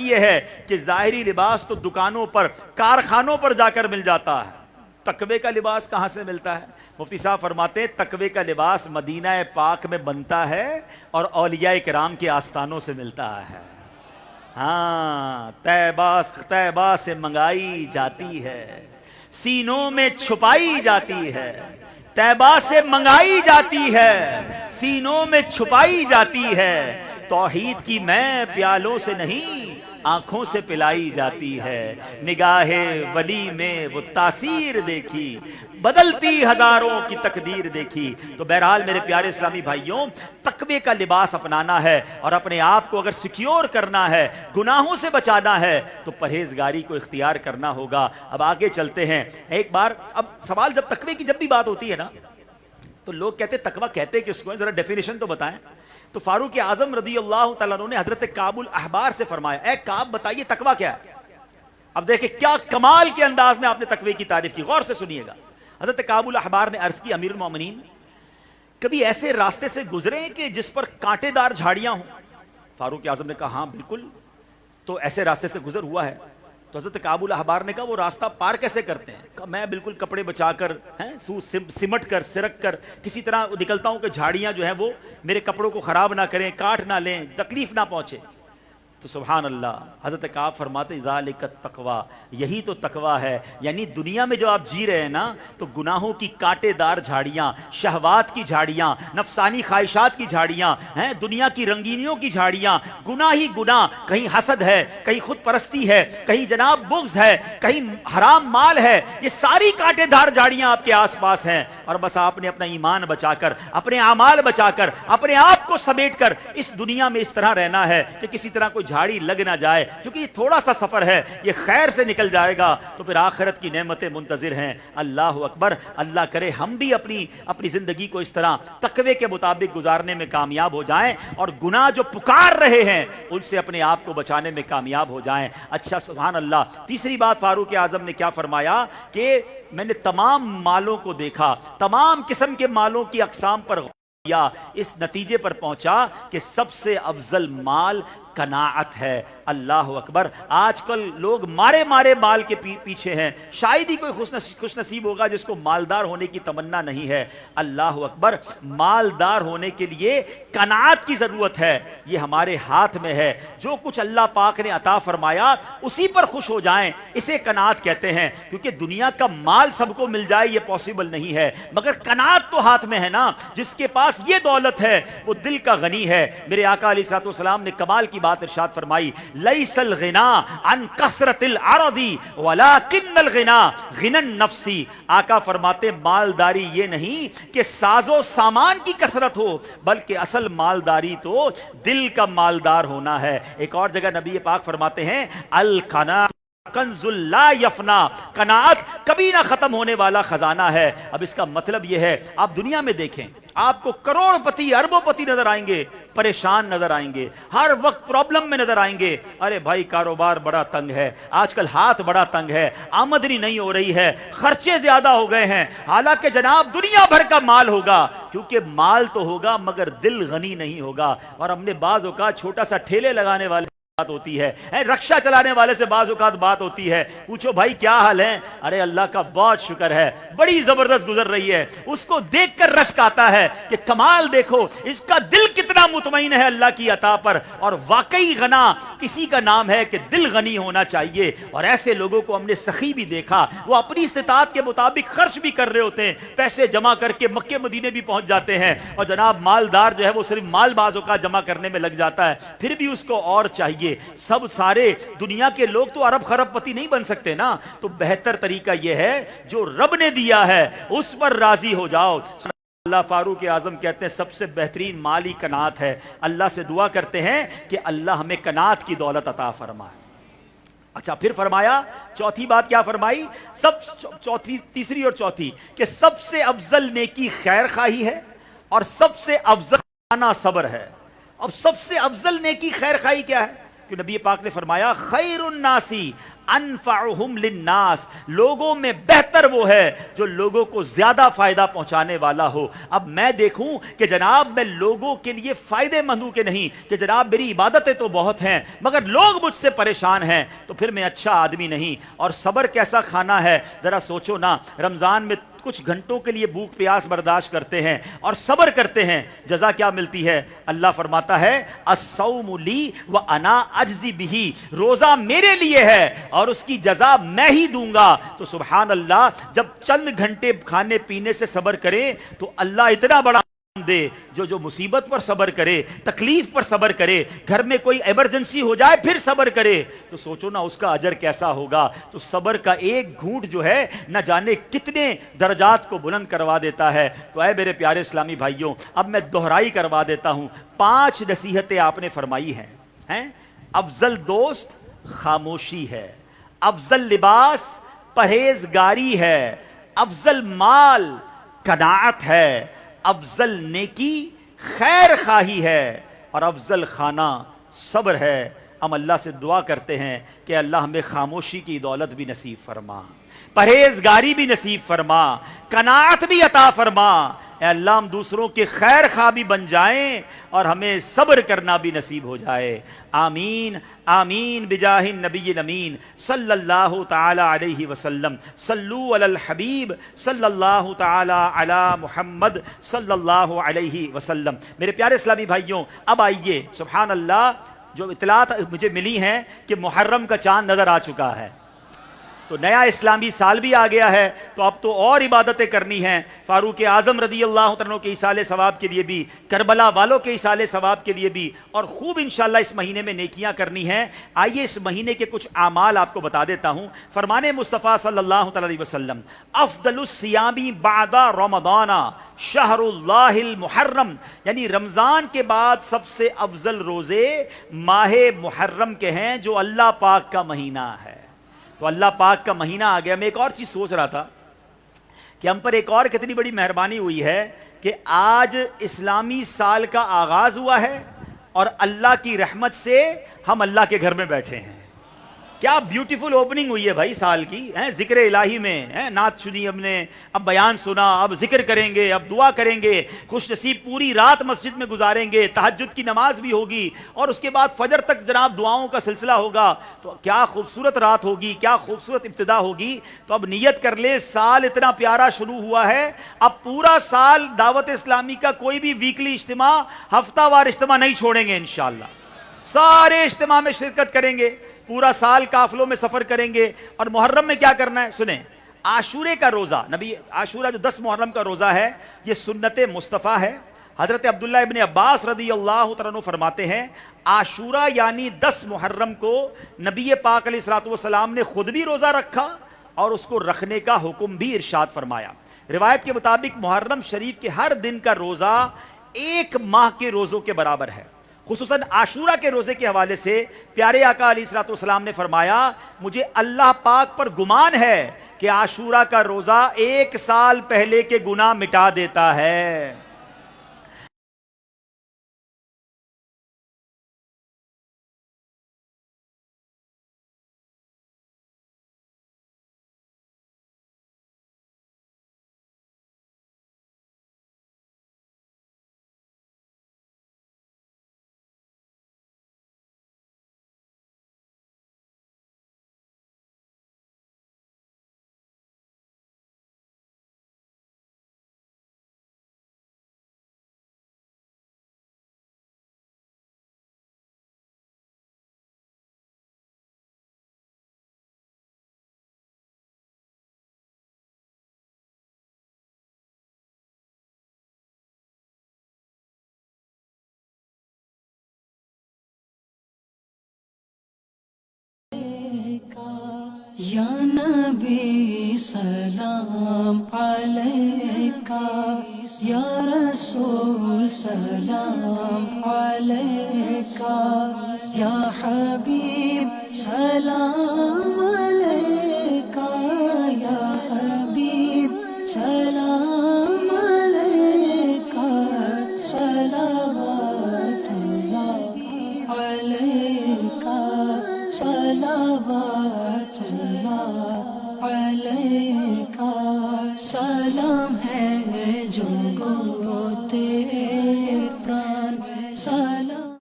یہ ہے کہ ظاہری لباس تو دکانوں پر, کارخانوں پر جا کر مل جاتا ہے. تقوی کا لباس کہاں سے ملتا ہے؟ مفتی صاحب فرماتے ہیں تقوی کا لباس مدینہ پاک میں بنتا ہے اور اولیاء کرام کے آستانوں سے ملتا ہے. ہاں, طیبہ سے منگائی جاتی ہے, سینوں میں چھپائی جاتی ہے. طیبہ سے منگائی جاتی ہے, سینوں میں چھپائی جاتی ہے. توحید کی میں پیالوں سے نہیں آنکھوں سے پلائی جاتی ہے. نگاہ ولی میں وہ تاثیر دیکھی, بدلتی ہزاروں کی تقدیر دیکھی. تو بہرحال میرے پیارے اسلامی بھائیوں, تقوی کا لباس اپنانا ہے اور اپنے آپ کو اگر سیکیور کرنا ہے, گناہوں سے بچانا ہے, تو پرہیزگاری کو اختیار کرنا ہوگا. اب آگے چلتے ہیں. ایک بار اب سوال, جب تقوی کی جب بھی بات ہوتی ہے نا, تو لوگ کہتے تقوی کہتے کس کو ہے, ذرا ڈیفینیشن تو بتائیں. تو فاروق اعظم رضی اللہ تعالیٰ عنہ نے حضرت کعب الاحبار سے فرمایا, اے کعب بتائیے تقوی کیا ہے. اب دیکھیں کیا کمال کے انداز میں آپ نے تقوی کی تعریف کی, غور سے سنیے گا. حضرت کعب الاحبار نے عرض کی, امیر المومنین کبھی ایسے راستے سے گزرے کہ جس پر کانٹے دار جھاڑیاں ہوں؟ فاروق اعظم نے کہا ہاں بالکل. تو ایسے راستے سے گزر ہوا ہے. تو حضرت کعب الاحبار نے کہا وہ راستہ پار کیسے کرتے ہیں؟ کہا میں بالکل کپڑے بچا کر, سمٹ کر, سرک کر کسی طرح نکلتا ہوں کہ جھاڑیاں جو ہیں وہ میرے کپڑوں کو خراب نہ کریں, کاٹ نہ لیں, تکلیف نہ پہنچے. تو سبحان اللہ, حضرت کعب فرماتے ذالک التقوی, یہی تو تقوی ہے. یعنی دنیا میں جو آپ جی رہے ہیں نا, تو گناہوں کی کانٹے دار جھاڑیاں, شہوات کی جھاڑیاں, نفسانی خواہشات کی جھاڑیاں ہیں, دنیا کی رنگینیوں کی جھاڑیاں, گناہ ہی گناہ, کہیں حسد ہے, کہیں خود پرستی ہے, کہیں جناب بغض ہے, کہیں حرام مال ہے. یہ ساری کانٹے دار جھاڑیاں آپ کے آس پاس ہیں, اور بس آپ نے اپنا ایمان بچا کر, اپنے اعمال بچا کر, اپنے آپ کو سمیٹ کر اس دنیا میں اس طرح رہنا ہے کہ کسی طرح کوئی جھاڑی لگ نہ جائے, کیونکہ یہ تھوڑا سا سفر ہے, یہ خیر سے نکل جائے گا تو پھر آخرت کی نعمتیں منتظر ہیں. اللہ اکبر. اللہ کرے ہم بھی اپنی زندگی کو اس طرح تقوی کے مطابق گزارنے میں کامیاب ہو جائیں, اور گناہ جو پکار رہے ہیں ان سے اپنے آپ کو بچانے میں کامیاب ہو جائیں. اچھا سبحان اللہ. تیسری بات فاروق اعظم نے کیا فرمایا کہ میں نے تمام مالوں کو دیکھا, تمام قسم کے مالوں کی اقسام پر یا اس نتیجے پر پہنچا کہ سب سے افضل مال قناعت ہے. اللہ اکبر. آج کل لوگ مارے مال کے پیچھے ہیں. شاید ہی کوئی خوش نصیب ہوگا جس کو مالدار ہونے کی تمنا نہیں ہے. اللہ اکبر. مالدار ہونے کے لیے قناعت کی ضرورت ہے. یہ ہمارے ہاتھ میں ہے. جو کچھ اللہ پاک نے عطا فرمایا اسی پر خوش ہو جائیں, اسے قناعت کہتے ہیں. کیونکہ دنیا کا مال سب کو مل جائے یہ پاسبل نہیں ہے, مگر قناعت تو ہاتھ میں ہے نا. جس کے پاس یہ دولت ہے وہ دل کا غنی ہے. میرے آقا علیہ الصلوۃ والسلام نے کمال کی بات ارشاد فرمائی, لیس الغنا عن کثرت العرض ولکن الغنا غنى النفس. آقا فرماتے مالداری یہ نہیں کہ ساز و سامان کی کثرت ہو, بلکہ اصل مالداری تو دل کا مالدار ہونا ہے. ایک اور جگہ نبی پاک فرماتے ہیں القناعۃ کنز لا یفنا, قناعت کبھی نہ ختم ہونے والا خزانہ ہے. اب اس کا مطلب یہ ہے, آپ دنیا میں دیکھیں, آپ کو کروڑ پتی اربوں پتی نظر آئیں گے, پریشان نظر آئیں گے, ہر وقت پرابلم میں نظر آئیں گے. ارے بھائی کاروبار بڑا تنگ ہے, آج کل ہاتھ بڑا تنگ ہے, آمدنی نہیں ہو رہی ہے, خرچے زیادہ ہو گئے ہیں. حالانکہ جناب دنیا بھر کا مال ہوگا, کیونکہ مال تو ہوگا مگر دل غنی نہیں ہوگا. اور ہم نے بعض اوقات چھوٹا سا ٹھیلے لگانے والے بات ہوتی ہے, رکشہ چلانے والے سے بعض اوقات بات ہوتی ہے, پوچھو بھائی کیا حال ہے, ارے اللہ کا بہت شکر ہے, بڑی زبردست گزر رہی ہے. اس کو دیکھ کر رشک آتا ہے کہ کمال دیکھو اس کا دل کتنا مطمئن ہے اللہ کی عطا پر. اور واقعی غنا کسی کا نام ہے کہ دل غنی ہونا چاہیے. اور ایسے لوگوں کو ہم نے سخی بھی دیکھا, وہ اپنی استطاعت کے مطابق خرچ بھی کر رہے ہوتے ہیں, پیسے جمع کر کے مکے مدینے بھی پہنچ جاتے ہیں. اور جناب مالدار جو ہے وہ صرف مال بعض اوقات جمع کرنے میں لگ جاتا ہے, پھر بھی اس کو اور چاہیے. چاہیے. سب سارے دنیا کے لوگ تو ارب خرب پتی نہیں بن سکتے نا, تو بہتر طریقہ یہ ہے جو رب نے دیا ہے اس پر راضی ہو جاؤ. اللہ فاروق اعظم کہتے ہیں سب سے بہترین مالی قناعت ہے. اللہ سے دعا کرتے ہیں کہ اللہ ہمیں قناعت کی دولت عطا فرمائے. اچھا پھر فرمایا, چوتھی بات کیا فرمائی, تیسری اور چوتھی, کہ سب سے افضل نیکی خیر خواہی ہے اور سب سے افضل کھانا صبر ہے. اب سب سے افضل نیکی خیر خواہی کیا ہے؟ کہ نبی پاک نے فرمایا خیر الناسی انفعہم للناس, لوگوں میں بہتر وہ ہے جو لوگوں کو زیادہ فائدہ پہنچانے والا ہو. اب میں دیکھوں کہ جناب میں لوگوں کے لیے فائدے مند ہوں کہ نہیں, کہ جناب میری عبادتیں تو بہت ہیں مگر لوگ مجھ سے پریشان ہیں, تو پھر میں اچھا آدمی نہیں. اور صبر کیسا کھانا ہے ذرا سوچو نا. رمضان میں کچھ گھنٹوں کے لیے بھوک پیاس برداشت کرتے ہیں اور صبر کرتے ہیں, جزا کیا ملتی ہے؟ اللہ فرماتا ہے الصوم لی وانا اجزی بہ, روزہ میرے لیے ہے اور اس کی جزا میں ہی دوں گا. تو سبحان اللہ, جب چند گھنٹے کھانے پینے سے صبر کریں تو اللہ اتنا بڑا دے. جو مصیبت پر صبر کرے, تکلیف پر صبر کرے, گھر میں کوئی ایمرجنسی ہو جائے پھر صبر کرے, تو سوچو نا اس کا اجر کیسا ہوگا. تو صبر کا ایک گھونٹ جو ہے نہ جانے کتنے درجات کو بلند کروا دیتا ہے. تو اے میرے پیارے اسلامی بھائیوں, اب میں دہرائی کروا دیتا ہوں. 5 نصیحتیں آپ نے فرمائی ہیں. افضل دوست خاموشی ہے, افضل لباس پرہیزگاری ہے, افضل مال قناعت ہے, افضل نیکی خیر خواہی ہے, اور افضل کھانا صبر ہے. ہم اللہ سے دعا کرتے ہیں کہ اللہ ہمیں خاموشی کی دولت بھی نصیب فرما, پرہیزگاری بھی نصیب فرما, قناعت بھی عطا فرما. اے اللہ ہم دوسروں کے خیر خواہ بھی بن جائیں اور ہمیں صبر کرنا بھی نصیب ہو جائے. آمین آمین بجاہ النبی الامین صلی اللہ تعالی علیہ وسلم. صلو علی الحبیب صلی اللہ تعالی علی محمد صلی اللہ علیہ وسلم. میرے پیارے اسلامی بھائیوں, اب آئیے, سبحان اللہ, جو اطلاعات مجھے ملی ہیں کہ محرم کا چاند نظر آ چکا ہے, تو نیا اسلامی سال بھی آ گیا ہے, تو اب تو اور عبادتیں کرنی ہیں. فاروق اعظم رضی اللہ عنہ کے ایصال ثواب کے لیے بھی, کربلا والوں کے ایصال ثواب کے لیے بھی, اور خوب انشاءاللہ اس مہینے میں نیکیاں کرنی ہیں. آئیے اس مہینے کے کچھ اعمال آپ کو بتا دیتا ہوں. فرمان مصطفیٰ صلی اللہ علیہ وسلم, افضل الصیام بعد رمضان شہر اللہ المحرم, یعنی رمضان کے بعد سب سے افضل روزے ماہ محرم کے ہیں جو اللہ پاک کا مہینہ ہے. تو اللہ پاک کا مہینہ آ گیا. میں ایک اور چیز سوچ رہا تھا کہ ہم پر ایک اور کتنی بڑی مہربانی ہوئی ہے کہ آج اسلامی سال کا آغاز ہوا ہے اور اللہ کی رحمت سے ہم اللہ کے گھر میں بیٹھے ہیں. کیا بیوٹیفل اوپننگ ہوئی ہے بھائی سال کی, ذکر الہی میں, نعت سنی ہم نے, اب بیان سنا, اب ذکر کریں گے, اب دعا کریں گے, خوش نصیب پوری رات مسجد میں گزاریں گے, تہجد کی نماز بھی ہوگی, اور اس کے بعد فجر تک جناب دعاؤں کا سلسلہ ہوگا. تو کیا خوبصورت رات ہوگی, کیا خوبصورت ابتدا ہوگی. تو اب نیت کر لیں, سال اتنا پیارا شروع ہوا ہے, اب پورا سال دعوت اسلامی کا کوئی بھی ویکلی اجتماع, ہفتہ وار اجتماع نہیں چھوڑیں گے انشاءاللہ. سارے اجتماع میں شرکت کریں گے, پورا سال قافلوں میں سفر کریں گے. اور محرم میں کیا کرنا ہے سنیں, عاشورے کا روزہ, نبی عاشورہ جو 10 محرم کا روزہ ہے, یہ سنت مصطفیٰ ہے. حضرت عبداللہ ابن عباس رضی اللہ عنہ فرماتے ہیں عاشورہ یعنی 10 محرم کو نبی پاک علیہ الصلوۃ والسلام نے خود بھی روزہ رکھا اور اس کو رکھنے کا حکم بھی ارشاد فرمایا. روایت کے مطابق محرم شریف کے ہر دن کا روزہ 1 ماہ کے روزوں کے برابر ہے. خصوصاً عاشورہ کے روزے کے حوالے سے پیارے آقا علیہ الصلوۃ والسلام نے فرمایا مجھے اللہ پاک پر گمان ہے کہ عاشورہ کا روزہ 1 سال پہلے کے گناہ مٹا دیتا ہے. یا نبی سلام علیکہ، یا رسول سلام علیکہ، یا حبیب سلام علیکہ، یا حبیب سلام علیکہ، صلوات اللہ علیکہ، صلوات اللہ علیکہ، سلام ہے جو گو تیرے پران، سلام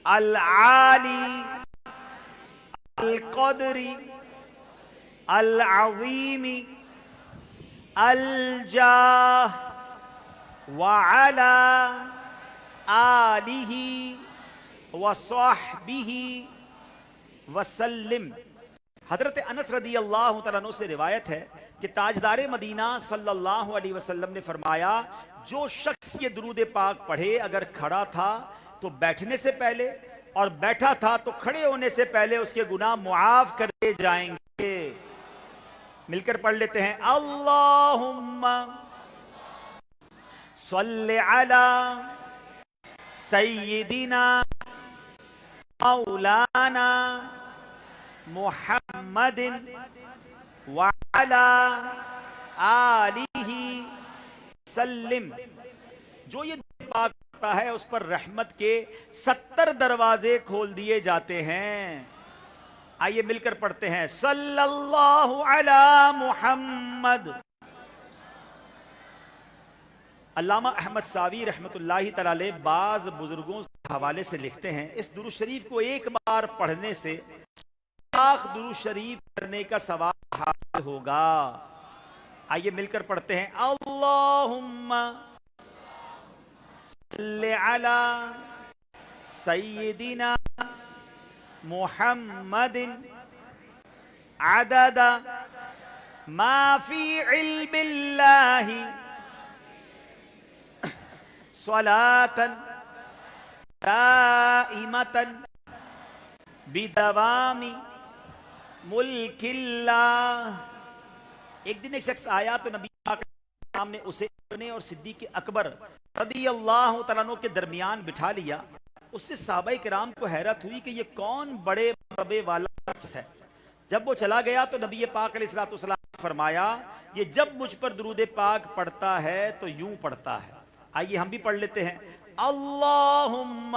العالی القدری العظیمی الجاہ وعلا آلہ وصحبہ وسلم۔ حضرت انس رضی اللہ تعالیٰ عنہ سے روایت ہے کہ تاجدار مدینہ صلی اللہ علیہ وسلم نے فرمایا، جو شخص یہ درود پاک پڑھے اگر کھڑا تھا تو بیٹھنے سے پہلے اور بیٹھا تھا تو کھڑے ہونے سے پہلے اس کے گناہ معاف کر دیے جائیں گے۔ مل کر پڑھ لیتے ہیں، اللہم صلی علی سیدنا مولانا محمد وعلا آلہ سلم۔ جو یہ درود پاک پڑھتا ہے اس پر رحمت کے 70 دروازے کھول دیے جاتے ہیں۔ آئیے مل کر پڑھتے ہیں، صلی اللہ علی محمد۔ علامہ احمد ساوی رحمت اللہ تعالی علیہ بعض بزرگوں کے حوالے سے لکھتے ہیں، اس درود شریف کو ایک بار پڑھنے سے لاکھ درود شریف کرنے کا ثواب حاصل ہوگا۔ آئیے مل کر پڑھتے ہیں، اللہم صلی علی سیدنا محمد عدد ما فی علم اللہ صلاة دائمة بدوام ملک اللہ۔ ایک دن ایک شخص آیا تو نبی پاک کے سامنے اسے اپنے اور صدیق اکبر رضی اللہ تعالیٰ عنہ کے درمیان بٹھا لیا۔ اس سے صحابہ کرام کو حیرت ہوئی کہ یہ کون بڑے مرتبے والا شخص ہے۔ جب وہ چلا گیا تو نبی پاک علیہ الصلوۃ والسلام نے فرمایا، یہ جب مجھ پر درود پاک پڑھتا ہے تو یوں پڑھتا ہے۔ آئیے ہم بھی پڑھ لیتے ہیں، اللہم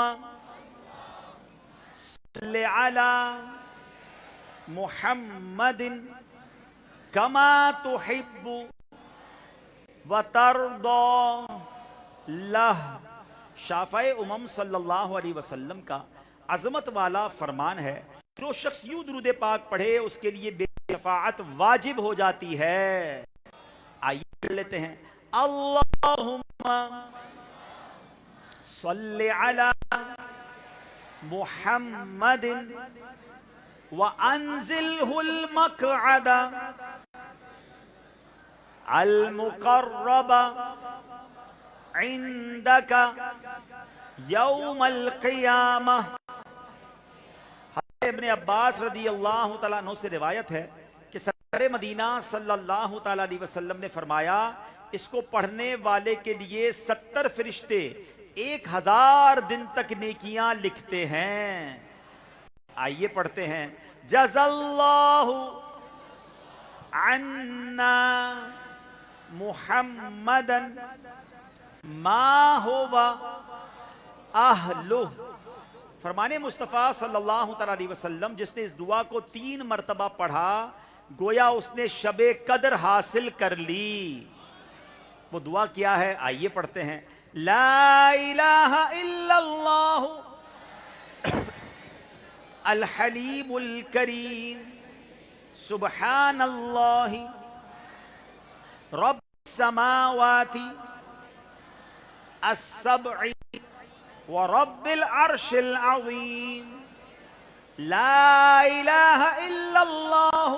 صلی علی محمد کما تحب وترضی لہ۔ شافعِ امم صلی اللہ علیہ وسلم کا عظمت والا فرمان ہے، جو شخص یوں درود پاک پڑھے اس کے لیے بے شفاعت واجب ہو جاتی ہے۔ آئیے پڑھ لیتے ہیں، اللہم صلی علی محمد وانزلہ المقعد المقرب عندک یوم القیامہ۔ حضرت ابن عباس رضی اللہ تعالیٰ عنہ سے روایت ہے کہ سرکار مدینہ صلی اللہ تعالیٰ علیہ وسلم نے فرمایا، اس کو پڑھنے والے کے لیے 70 فرشتے 1000 دن تک نیکیاں لکھتے ہیں۔ آئیے پڑھتے ہیں، جزا اللہ عنا محمدا ما ہوا اہلہ۔ فرمان مصطفیٰ صلی اللہ تعالیٰ علیہ وسلم، جس نے اس دعا کو 3 مرتبہ پڑھا گویا اس نے شب قدر حاصل کر لی۔ وہ دعا کیا ہے؟ آئیے پڑھتے ہیں، لا الہ الا اللہ الحلیم الکریم سبحان اللہ رب السماوات السبع ورب العرش العظیم لا الہ الا اللہ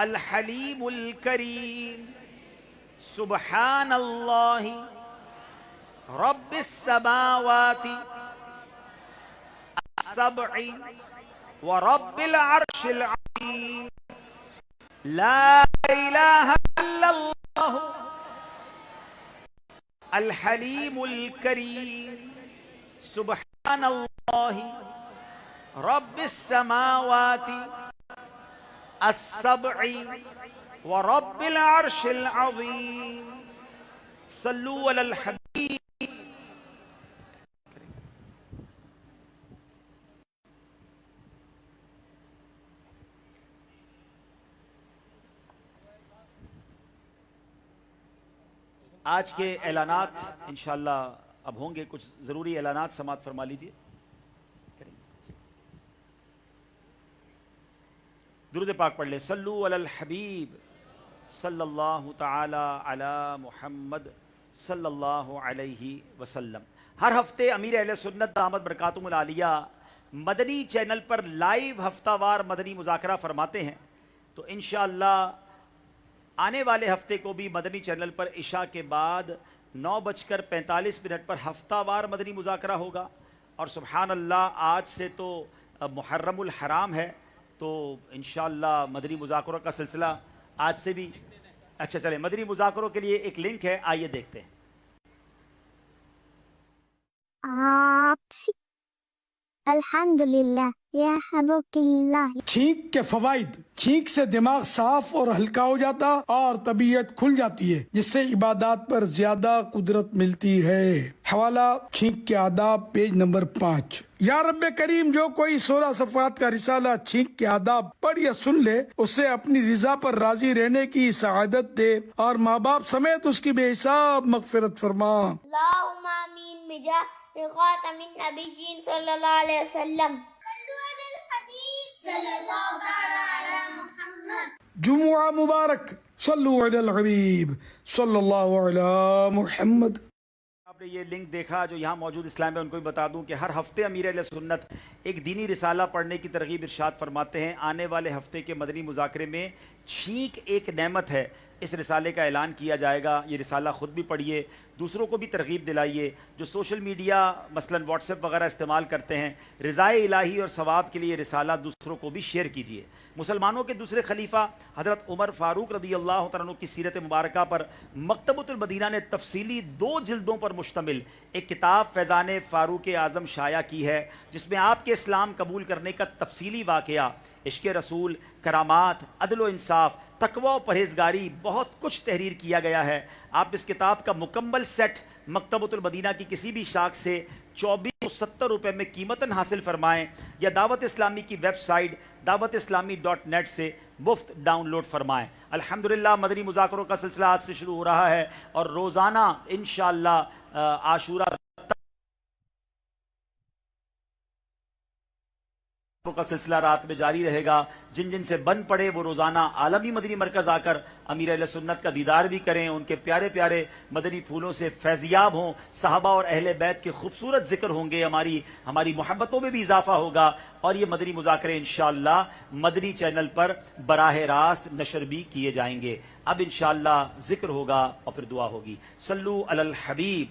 الحلیم الکریم سبحان اللہ رب السماوات السبع ورب العرش العظیم لا الہ الا اللہ الحلیم الکریم سبحان اللہ رب السماوات السبع ورب العرش العظیم صلو علی الحبیب. آج کے اعلانات انشاءاللہ اب ہوں گے، کچھ ضروری اعلانات سماعت فرما لیجئے. درود پاک پڑھ لیں. صلو علی الحبیب صلی اللہ تعالی علی محمد صلی اللہ علیہ وسلم. ہر ہفتے امیر اہل سنت دامت برکاتہم العالیہ مدنی چینل پر لائیو ہفتہ وار مدنی مذاکرہ فرماتے ہیں، تو انشاءاللہ آنے والے ہفتے کو بھی مدنی چینل پر عشاء کے بعد 9:45 پر ہفتہ وار مدنی مذاکرہ ہوگا. اور سبحان اللہ آج سے تو محرم الحرام ہے، تو انشاءاللہ مدنی مذاکروں کا سلسلہ آج سے بھی. اچھا چلیں، مدنی مذاکروں کے لیے ایک لنک ہے، آئیے دیکھتے ہیں. الحمدللہ یا حبک اللہ. چھینک کے فوائد: چھینک سے دماغ صاف اور ہلکا ہو جاتا اور طبیعت کھل جاتی ہے، جس سے عبادات پر زیادہ قدرت ملتی ہے. حوالہ چھینک کے آداب، پیج نمبر 5. یا رب کریم، جو کوئی 16 صفحات کا رسالہ چھینک کے آداب پڑھ یا سن لے، اسے اپنی رضا پر راضی رہنے کی سعادت دے اور ماں باپ سمیت اس کی بے حساب مغفرت فرما. اللہم آمین بجاہ خاتم النبیین صلی اللہ علیہ وسلم. صلو علی الحبیب صلی اللہ علی محمد. جمعہ مبارک. صلو علی الحبیب صلی اللہ علی محمد. آپ نے یہ لنک دیکھا جو یہاں موجود اسلام میں، ان کو بھی بتا دوں کہ ہر ہفتے امیر اہل سنت ایک دینی رسالہ پڑھنے کی ترغیب ارشاد فرماتے ہیں. آنے والے ہفتے کے مدنی مذاکرے میں چھینک ایک نعمت ہے، اس رسالے کا اعلان کیا جائے گا. یہ رسالہ خود بھی پڑھیے، دوسروں کو بھی ترغیب دلائیے. جو سوشل میڈیا مثلاً واٹس ایپ وغیرہ استعمال کرتے ہیں، رضائے الہی اور ثواب کے لیے رسالہ دوسروں کو بھی شیئر کیجیے. مسلمانوں کے دوسرے خلیفہ حضرت عمر فاروق رضی اللہ تعالیٰ عنہ کی سیرت مبارکہ پر مکتبۃ المدینہ نے تفصیلی 2 جلدوں پر مشتمل ایک کتاب فیضان فاروق اعظم شائع کی ہے، جس میں آپ کے اسلام قبول کرنے کا تفصیلی واقعہ، عشق رسول، کرامات، عدل و انصاف، تقوی و پرہیزگاری، بہت کچھ تحریر کیا گیا ہے. آپ اس کتاب کا مکمل سیٹ مکتبۃ المدینہ کی کسی بھی شاخ سے 2470 روپے میں قیمتاً حاصل فرمائیں، یا دعوت اسلامی کی ویب سائٹ dawatIslami.net سے مفت ڈاؤن لوڈ فرمائیں. الحمدللہ مدنی مذاکروں کا سلسلہ آج سے شروع ہو رہا ہے، اور روزانہ انشاءاللہ عاشورہ کا سلسلہ رات میں جاری رہے گا. جن جن سے بن پڑے وہ روزانہ عالمی مدنی مرکز آ کر امیر اہل سنت کا دیدار بھی کریں، ان کے پیارے پیارے مدنی پھولوں سے فیضیاب ہوں. صحابہ اور اہل بیت کے خوبصورت ذکر ہوں گے، ہماری محبتوں میں بھی اضافہ ہوگا. اور یہ مدنی مذاکرے انشاءاللہ مدنی چینل پر براہ راست نشر بھی کیے جائیں گے. اب انشاءاللہ ذکر ہوگا اور پھر دعا ہوگی. صلو علی الحبیب.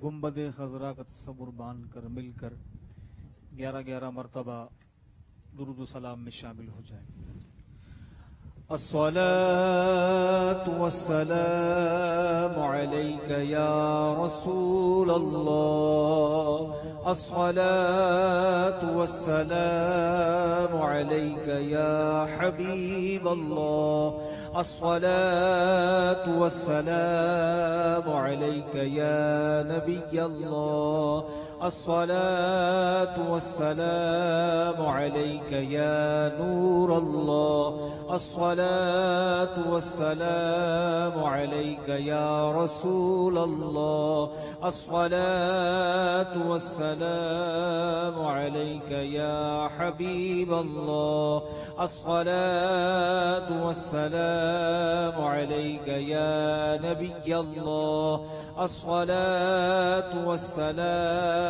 گنبد خضرا کا تصور باندھ کر مل کر 11 مرتبہ درود و سلام میں شامل ہو جائیں. الصلاة والسلام عليك يا رسول الله. الصلاة والسلام عليك يا حبيب الله. الصلاة والسلام عليك يا نبي الله. الصلاة والسلام عليك يا نور الله. الصلاة والسلام عليك يا رسول الله. الصلاة والسلام عليك يا حبيب الله. الصلاة والسلام عليك يا نبي الله. الصلاة والسلام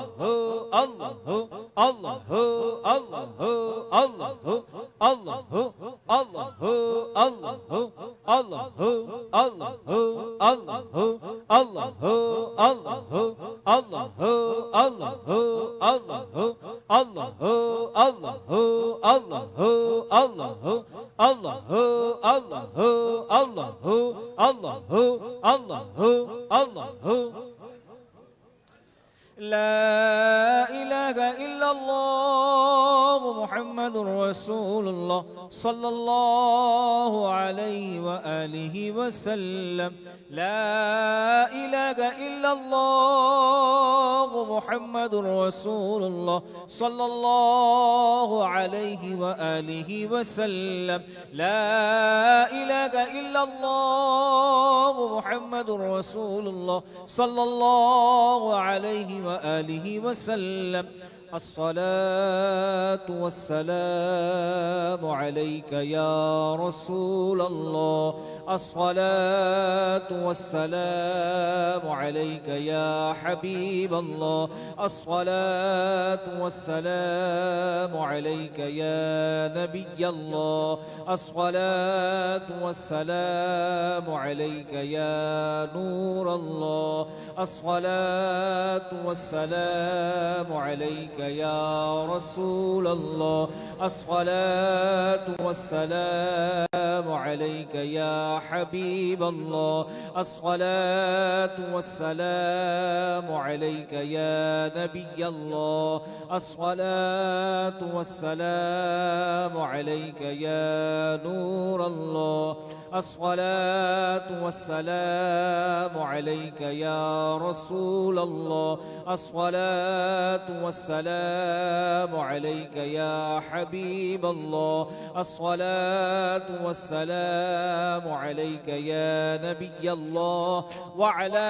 لا إله إلا الله محمد رسول الله صلى الله عليه وآله وسلم. لا إله إلا الله محمد رسول الله صلى الله عليه وآله وسلم. لا إله إلا الله محمد رسول الله صلى الله عليه وآله وسلم. الصلاة والسلام عليك يا رسول الله. الصلاة والسلام عليك يا حبيب الله. الصلاة والسلام عليك يا نبي الله. الصلاة والسلام عليك يا نور الله. الصلاة والسلام عليك يا رسول الله. الصلاة والسلام عليك يا حبيب الله. الصلاة والسلام عليك يا نبي الله. الصلاة والسلام عليك يا نور الله. الصلاة والسلام عليك يا رسول الله. الصلاة والسلام عليك يا حبيب الله. الصلاة والسلام عليك يا نبي الله وعلى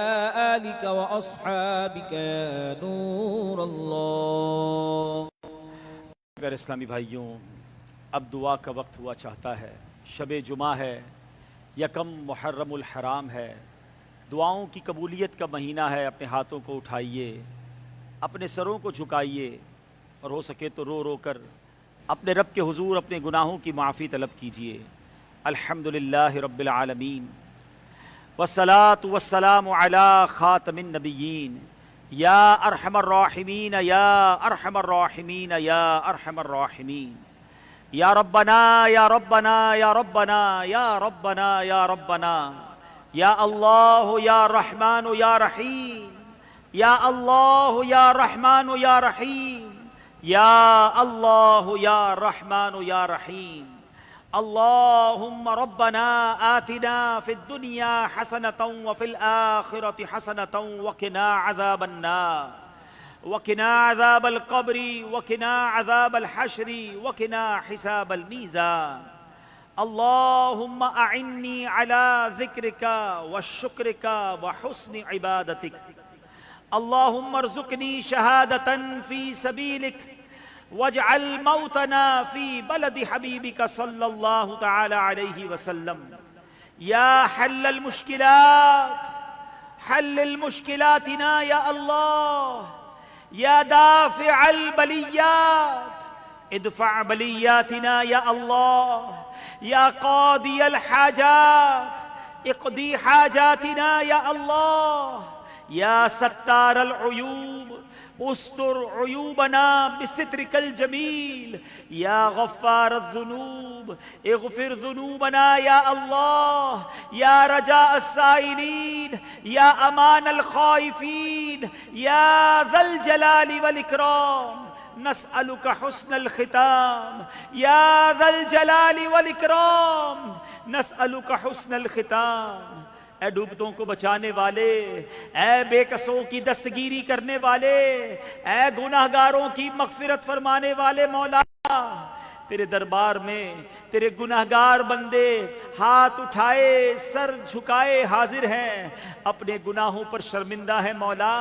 آلك وأصحابك يا نور الله. اگر اسلامی بھائیوں، اب دعا کا وقت ہوا چاہتا ہے. شب جمعہ ہے، یکم محرم الحرام ہے، دعاؤں کی قبولیت کا مہینہ ہے. اپنے ہاتھوں کو اٹھائیے، اپنے سروں کو جھکائیے اور ہو سکے تو رو رو کر اپنے رب کے حضور اپنے گناہوں کی معافی طلب کیجیے. الحمدللہ رب العالمین والصلاة والسلام علی خاتم النبیین یا ارحم الراحمین یا ارحم الراحمین یا ارحم الراحمین. یا ربنا یا ربنا یا ربنا یا ربنا یا ربنا یا اللہ یا رحمان یا رحیم یا اللہ یا رحمان یا رحیم یا اللہ یا رحمان یا رحیم. اللہم ربنا آتنا فی الدنیا حسنة وفی الآخرة حسنة وقنا عذاب النار وقنا عذاب القبر وقنا عذاب الحشر وقنا حساب الميزان. اللهم أعني على ذكرك وشكرك وحسن عبادتك. اللهم ارزقني شهادة في سبيلك واجعل موتنا في بلد حبيبك صلى الله تعالى عليه وسلم. يا حل المشكلات حل المشكلاتنا يا الله. يا دافع البليات ادفع بلياتنا يا الله. يا قاضي الحاجات اقضي حاجاتنا يا الله. يا ستار العيوب استر عيوبنا بسترك الجميل. يا غفار الذنوب اغفر ذنوبنا يا الله. يا رجاء السائلين يا امان الخائفين يا ذا الجلال والإكرام نسألك حسن الختام. يا ذا الجلال والإكرام نسألك حسن الختام. اے ڈوبتوں کو بچانے والے، اے بے کسوں کی دستگیری کرنے والے، اے گناہگاروں کی مغفرت فرمانے والے مولا، تیرے دربار میں تیرے گناہگار بندے ہاتھ اٹھائے سر جھکائے حاضر ہیں، اپنے گناہوں پر شرمندہ ہے مولا.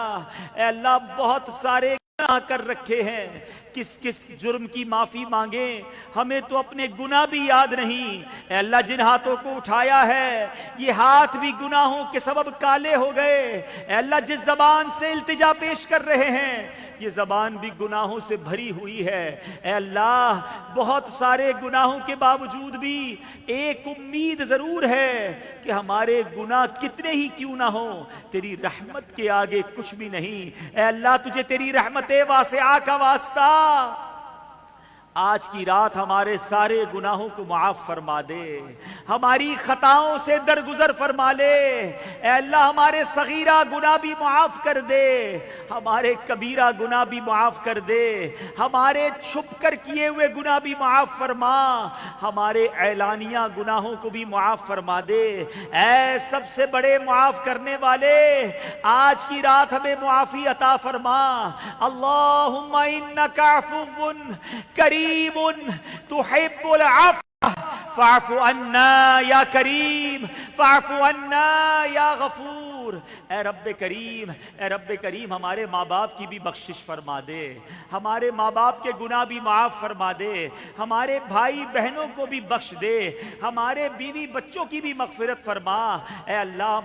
اے اللہ بہت سارے گناہ کر رکھے ہیں، کس کس جرم کی معافی مانگیں، ہمیں تو اپنے گناہ بھی یاد نہیں. اے اللہ جن ہاتھوں کو اٹھایا ہے یہ ہاتھ بھی گناہوں کے سبب کالے ہو گئے. اے اللہ جس زبان سے التجا پیش کر رہے ہیں یہ زبان بھی گناہوں سے بھری ہوئی ہے۔ اے اللہ بہت سارے گناہوں کے باوجود بھی ایک امید ضرور ہے کہ ہمارے گناہ کتنے ہی کیوں نہ ہوں، تیری رحمت کے آگے کچھ بھی نہیں۔ اے اللہ تجھے تیری رحمت واسعہ کا واسطہ، آج کی رات ہمارے سارے گناہوں کو معاف فرما دے، ہماری خطاؤں سے درگزر فرما لے۔ اے اللہ ہمارے صغیرہ گناہ بھی معاف کر دے، ہمارے کبیرہ گناہ بھی معاف کر دے، ہمارے چھپ کر کیے ہوئے گناہ بھی معاف فرما، ہمارے اعلانیہ گناہوں کو بھی معاف فرما دے۔ اے سب سے بڑے معاف کرنے والے، آج کی رات ہمیں معافی عطا فرما۔ اللہم انک عفو کریم تحب العفو فاعف عنا یا کریم، فاعف عنا یا غفور۔ اے رب کریم، اے رب کریم ہمارے ماں باپ کی بھی بخشش فرما دے، ہمارے ماں باپ کے گناہ بھی معاف فرما دے، ہمارے بھائی بہنوں کو بھی بخش دے، ہمارے بیوی بچوں کی بھی مغفرت فرما۔ اے اللہ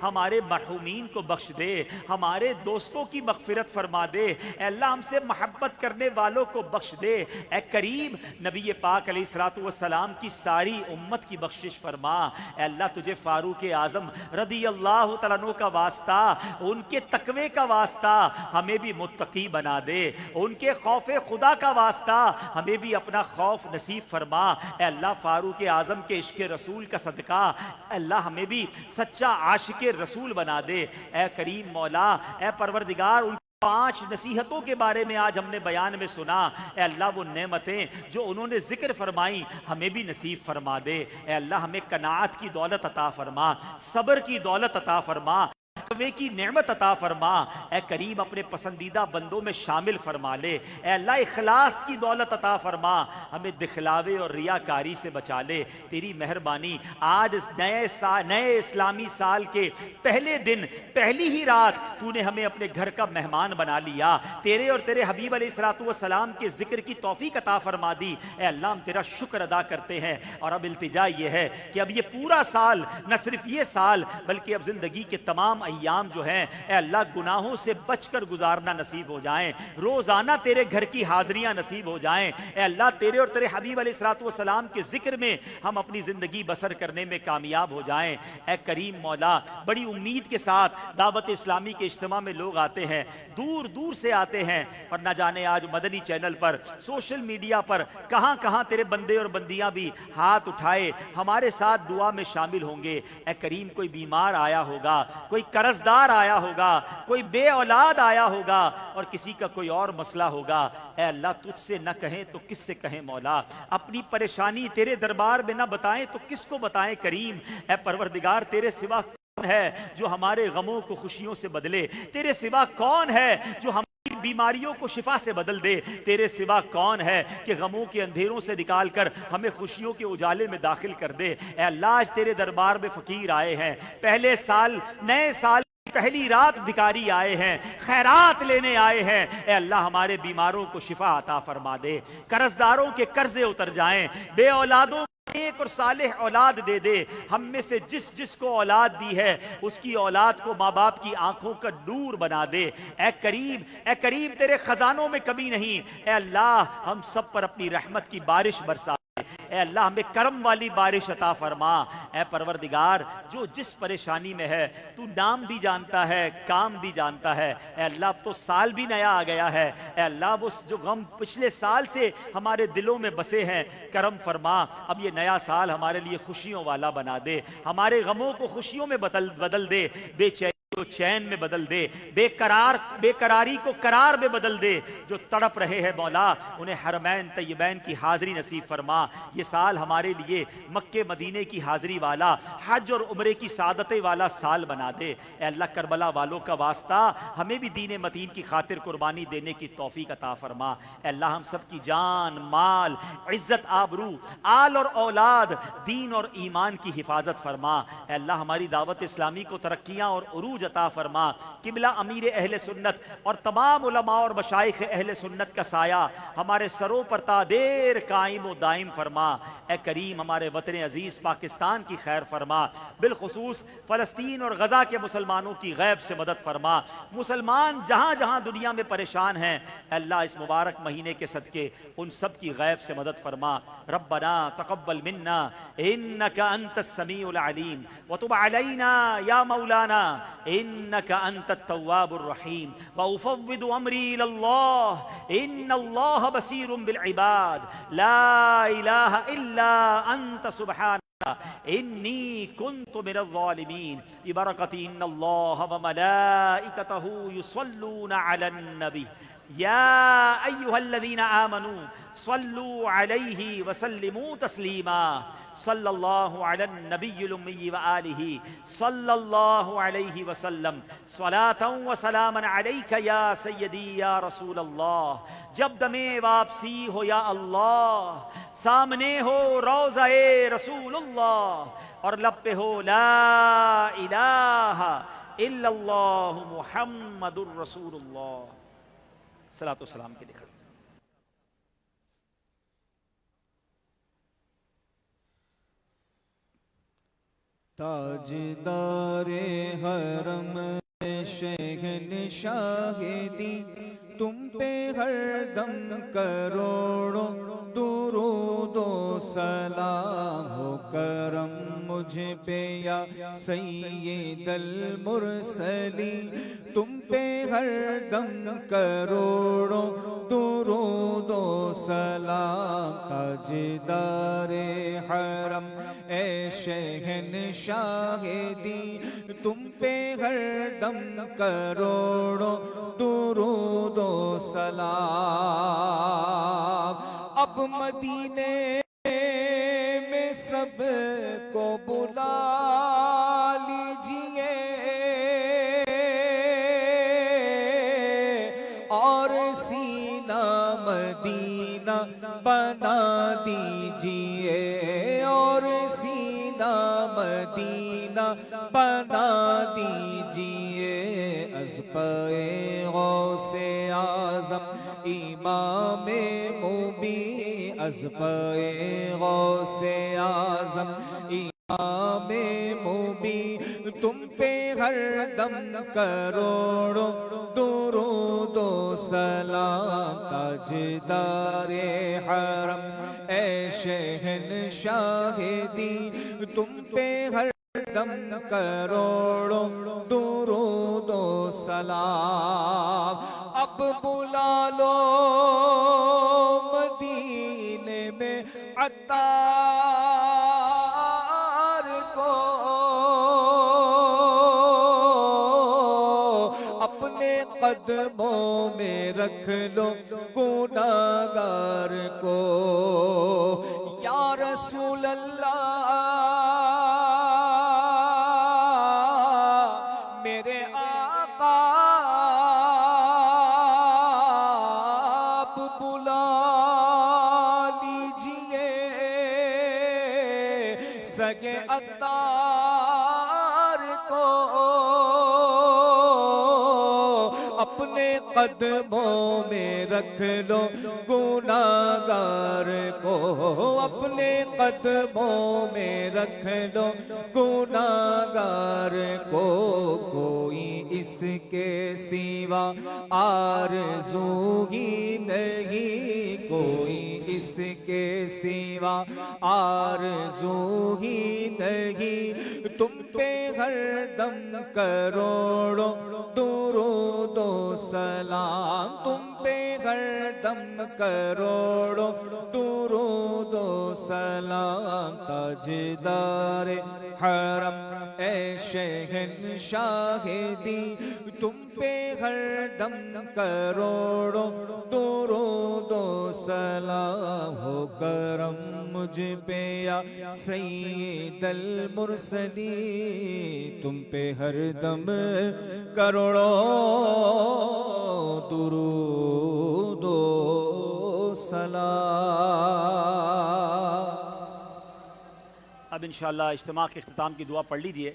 ہمارے مرحومین کو بخش دے، ہمارے دوستوں کی مغفرت فرما دے۔ اے اللہ ہم سے محبت کرنے والوں کو بخش دے۔ اے کریم نبی پاک علیہ الصلوۃ والسلام کی ساری امت کی بخشش فرما۔ اے اللہ تجھے فاروق اعظم رضی اللہ تعالیٰ عنہ کا واسطہ، ان کے تقوی کا واسطہ ہمیں بھی متقی بنا دے، ان کے خوف خدا کا واسطہ ہمیں بھی اپنا خوف نصیب فرما۔ اے اللہ فاروق اعظم کے عشق رسول کا صدقہ اے اللہ ہمیں بھی سچا عاشق رسول بنا دے۔ اے کریم مولا، اے پروردگار، ان 5 نصیحتوں کے بارے میں آج ہم نے بیان میں سنا، اے اللہ وہ نعمتیں جو انہوں نے ذکر فرمائی ہمیں بھی نصیب فرما دے۔ اے اللہ ہمیں قناعت کی دولت عطا فرما، صبر کی دولت عطا فرما، تقوی کی نعمت عطا فرما۔ اے کریم اپنے پسندیدہ بندوں میں شامل فرما لے۔ اے اللہ اخلاص کی دولت عطا فرما، ہمیں دکھلاوے اور ریاکاری سے بچا لے۔ تیری مہربانی، آج نئے اسلامی سال کے پہلے دن پہلی ہی رات تو نے ہمیں اپنے گھر کا مہمان بنا لیا، تیرے اور تیرے حبیب علیہ الصلوۃ والسلام کے ذکر کی توفیق عطا فرما دی۔ اے اللہ ہم تیرا شکر ادا کرتے ہیں، اور اب التجا یہ ہے کہ اب یہ پورا سال، نہ صرف یہ سال بلکہ اب زندگی کے تمام ایام جو ہیں اے اللہ گناہوں سے بچ کر گزارنا نصیب ہو جائیں، روزانہ تیرے گھر کی حاضریاں نصیب ہو جائیں۔ اے اللہ تیرے اور تیرے حبیب علیہ الصلوۃ والسلام کے ذکر میں ہم اپنی زندگی بسر کرنے میں کامیاب ہو جائیں۔ اے کریم مولا، بڑی امید کے ساتھ دعوت اسلامی کے اجتماع میں لوگ آتے ہیں، دور دور سے آتے ہیں، اور نہ جانے آج مدنی چینل پر، سوشل میڈیا پر کہاں کہاں تیرے بندے اور بندیاں بھی ہاتھ اٹھائے ہمارے ساتھ دعا میں شامل ہوں گے۔ اے کریم کوئی بیمار آیا ہوگا، کوئی قرض دار آیا ہوگا، کوئی بے اولاد آیا ہوگا، اور کسی کا کوئی اور مسئلہ ہوگا۔ اے اللہ تجھ سے نہ کہیں تو کس سے کہیں مولا، اپنی پریشانی تیرے دربار میں نہ بتائیں تو کس کو بتائیں کریم۔ اے پروردگار تیرے سوا کون ہے جو ہمارے غموں کو خوشیوں سے بدلے؟ تیرے سوا کون ہے جو ہماری بیماریوں کو شفا سے بدل دے؟ تیرے سوا کون ہے کہ غموں کے اندھیروں سے نکال کر ہمیں خوشیوں کے اجالے میں داخل کر دے؟ اے اللہ آج تیرے دربار میں فقیر آئے ہیں، پہلے سال، نئے سال پہلی رات بھکاری آئے ہیں، خیرات لینے آئے ہیں۔ اے اللہ ہمارے بیماروں کو شفا عطا فرما دے، قرض داروں کے قرضے اتر جائیں، بے اولادوں ایک اور صالح اولاد دے دے۔ ہم میں سے جس کو اولاد دی ہے اس کی اولاد کو ماں باپ کی آنکھوں کا نور بنا دے۔ اے کریم تیرے خزانوں میں کمی نہیں۔ اے اللہ ہم سب پر اپنی رحمت کی بارش برسا، اے اللہ ہمیں کرم والی بارش عطا فرما۔ اے پروردگار جو جس پریشانی میں ہے تو نام بھی جانتا ہے، کام بھی جانتا ہے۔ اے اللہ اب تو سال بھی نیا آ گیا ہے، اے اللہ وہ جو غم پچھلے سال سے ہمارے دلوں میں بسے ہیں کرم فرما، اب یہ نیا سال ہمارے لیے خوشیوں والا بنا دے، ہمارے غموں کو خوشیوں میں بدل دے، بے چینی کو چین میں بدل دے، بے قراری کو قرار میں بدل دے۔ جو تڑپ رہے ہیں مولا انہیں حرمین طیبین کی حاضری نصیب فرما۔ یہ سال ہمارے لیے مکے مدینے کی حاضری والا، حج اور عمرے کی سعادتیں والا سال بنا دے۔ اے اللہ کربلا والوں کا واسطہ ہمیں بھی دین متین کی خاطر قربانی دینے کی توفیق عطا فرما۔ اے اللہ ہم سب کی جان، مال، عزت، آبرو، آل اور اولاد، دین اور ایمان کی حفاظت فرما۔ اے اللہ ہماری دعوت اسلامی کو ترقیاں اور عروج عطا فرما. قبلہ امیر اہل سنت اور تمام علماء اور مشائخ اہل سنت کا سایہ ہمارے سروں پر تا دیر قائم و دائم فرما. اے کریم ہمارے وطن عزیز پاکستان کی خیر فرما, بالخصوص فلسطین اور غزہ کے مسلمانوں کی غیب سے مدد فرما. مسلمان جہاں جہاں دنیا میں پریشان ہیں اے اللہ اس مبارک مہینے کے صدقے ان سب کی غیب سے مدد فرما. ربنا تقبل منا انك انت السميع العليم وتب علينا يا مولانا انك انت التواب الرحيم. وافوض امري الى الله ان الله بصير بالعباد لا اله الا انت سبحانك انی کنت من الظالمین. ببرکت ان اللہ وملائکتہ یصلون علی النبی یا ایہا الذین آمنوا صلوا علیہ وسلموا تسلیما. صلی اللہ علی النبی الامی وآلہ صلی اللہ علیہ وسلم. صلاة و سلاما علیک یا سیدی یا رسول اللہ. جب دمیں واپسی ہو یا اللہ, سامنے ہو روضہ رسول اللہ اور لب پہ ہو لا الہ الا اللہ محمد الرسول اللہ. صلاۃ و سلام کے لکھا. تاجدار حرم شہنشاہی تم پہ ہر دم کروڑوں درود و سلام ہو کرم مجھ پہ یا سید المرسلین. تم پہ ہر دم کروڑوں درود و سلام. تاجدار حرم اے شہنشاہ دی تم پہ ہر دم کروڑوں درود و سلام. اب مدینے میں سب کو بلا لیجئے اور سینہ مدینہ بنا دیجئے اور سینہ مدینہ بنا دیجئے. از پائے غوث اعظم امام مبین از پائے غوث اعظم امام مبین تم پہ ہر دم کروڑوں درود و سلام. تاجدار حرم اے شہنشاہ دی تم پہ ہر دم کروڑوں درود و سلام. اب بلا لو مدینے میں عطار کو اپنے قدموں میں رکھ لو گناہگار کو. یا رسول اللہ میرے آقا آپ بلا لیجئے سگے عطار کو اپنے قدموں میں رکھ لو گناہگار کو اپنے قدموں میں رکھ لو گناہگار کو. کوئی اس کے سوا آرزو ہی نہیں کوئی اس کے سوا آرزو ہی نہیں. تم پہ ہر دم کروڑوں درود و سلام. تم پہ ہر دم کروڑوں درود و سلام. تاجدار حرم اے شہنشاہ دی تم پہ ہر دم کروڑوں درود و سلام. ہو کرم مجھ پہ یا سید المرسلین تم پہ ہر دم کروڑوں درود و سلام. اب انشاءاللہ اجتماع کے اختتام کی دعا پڑھ لیجئے.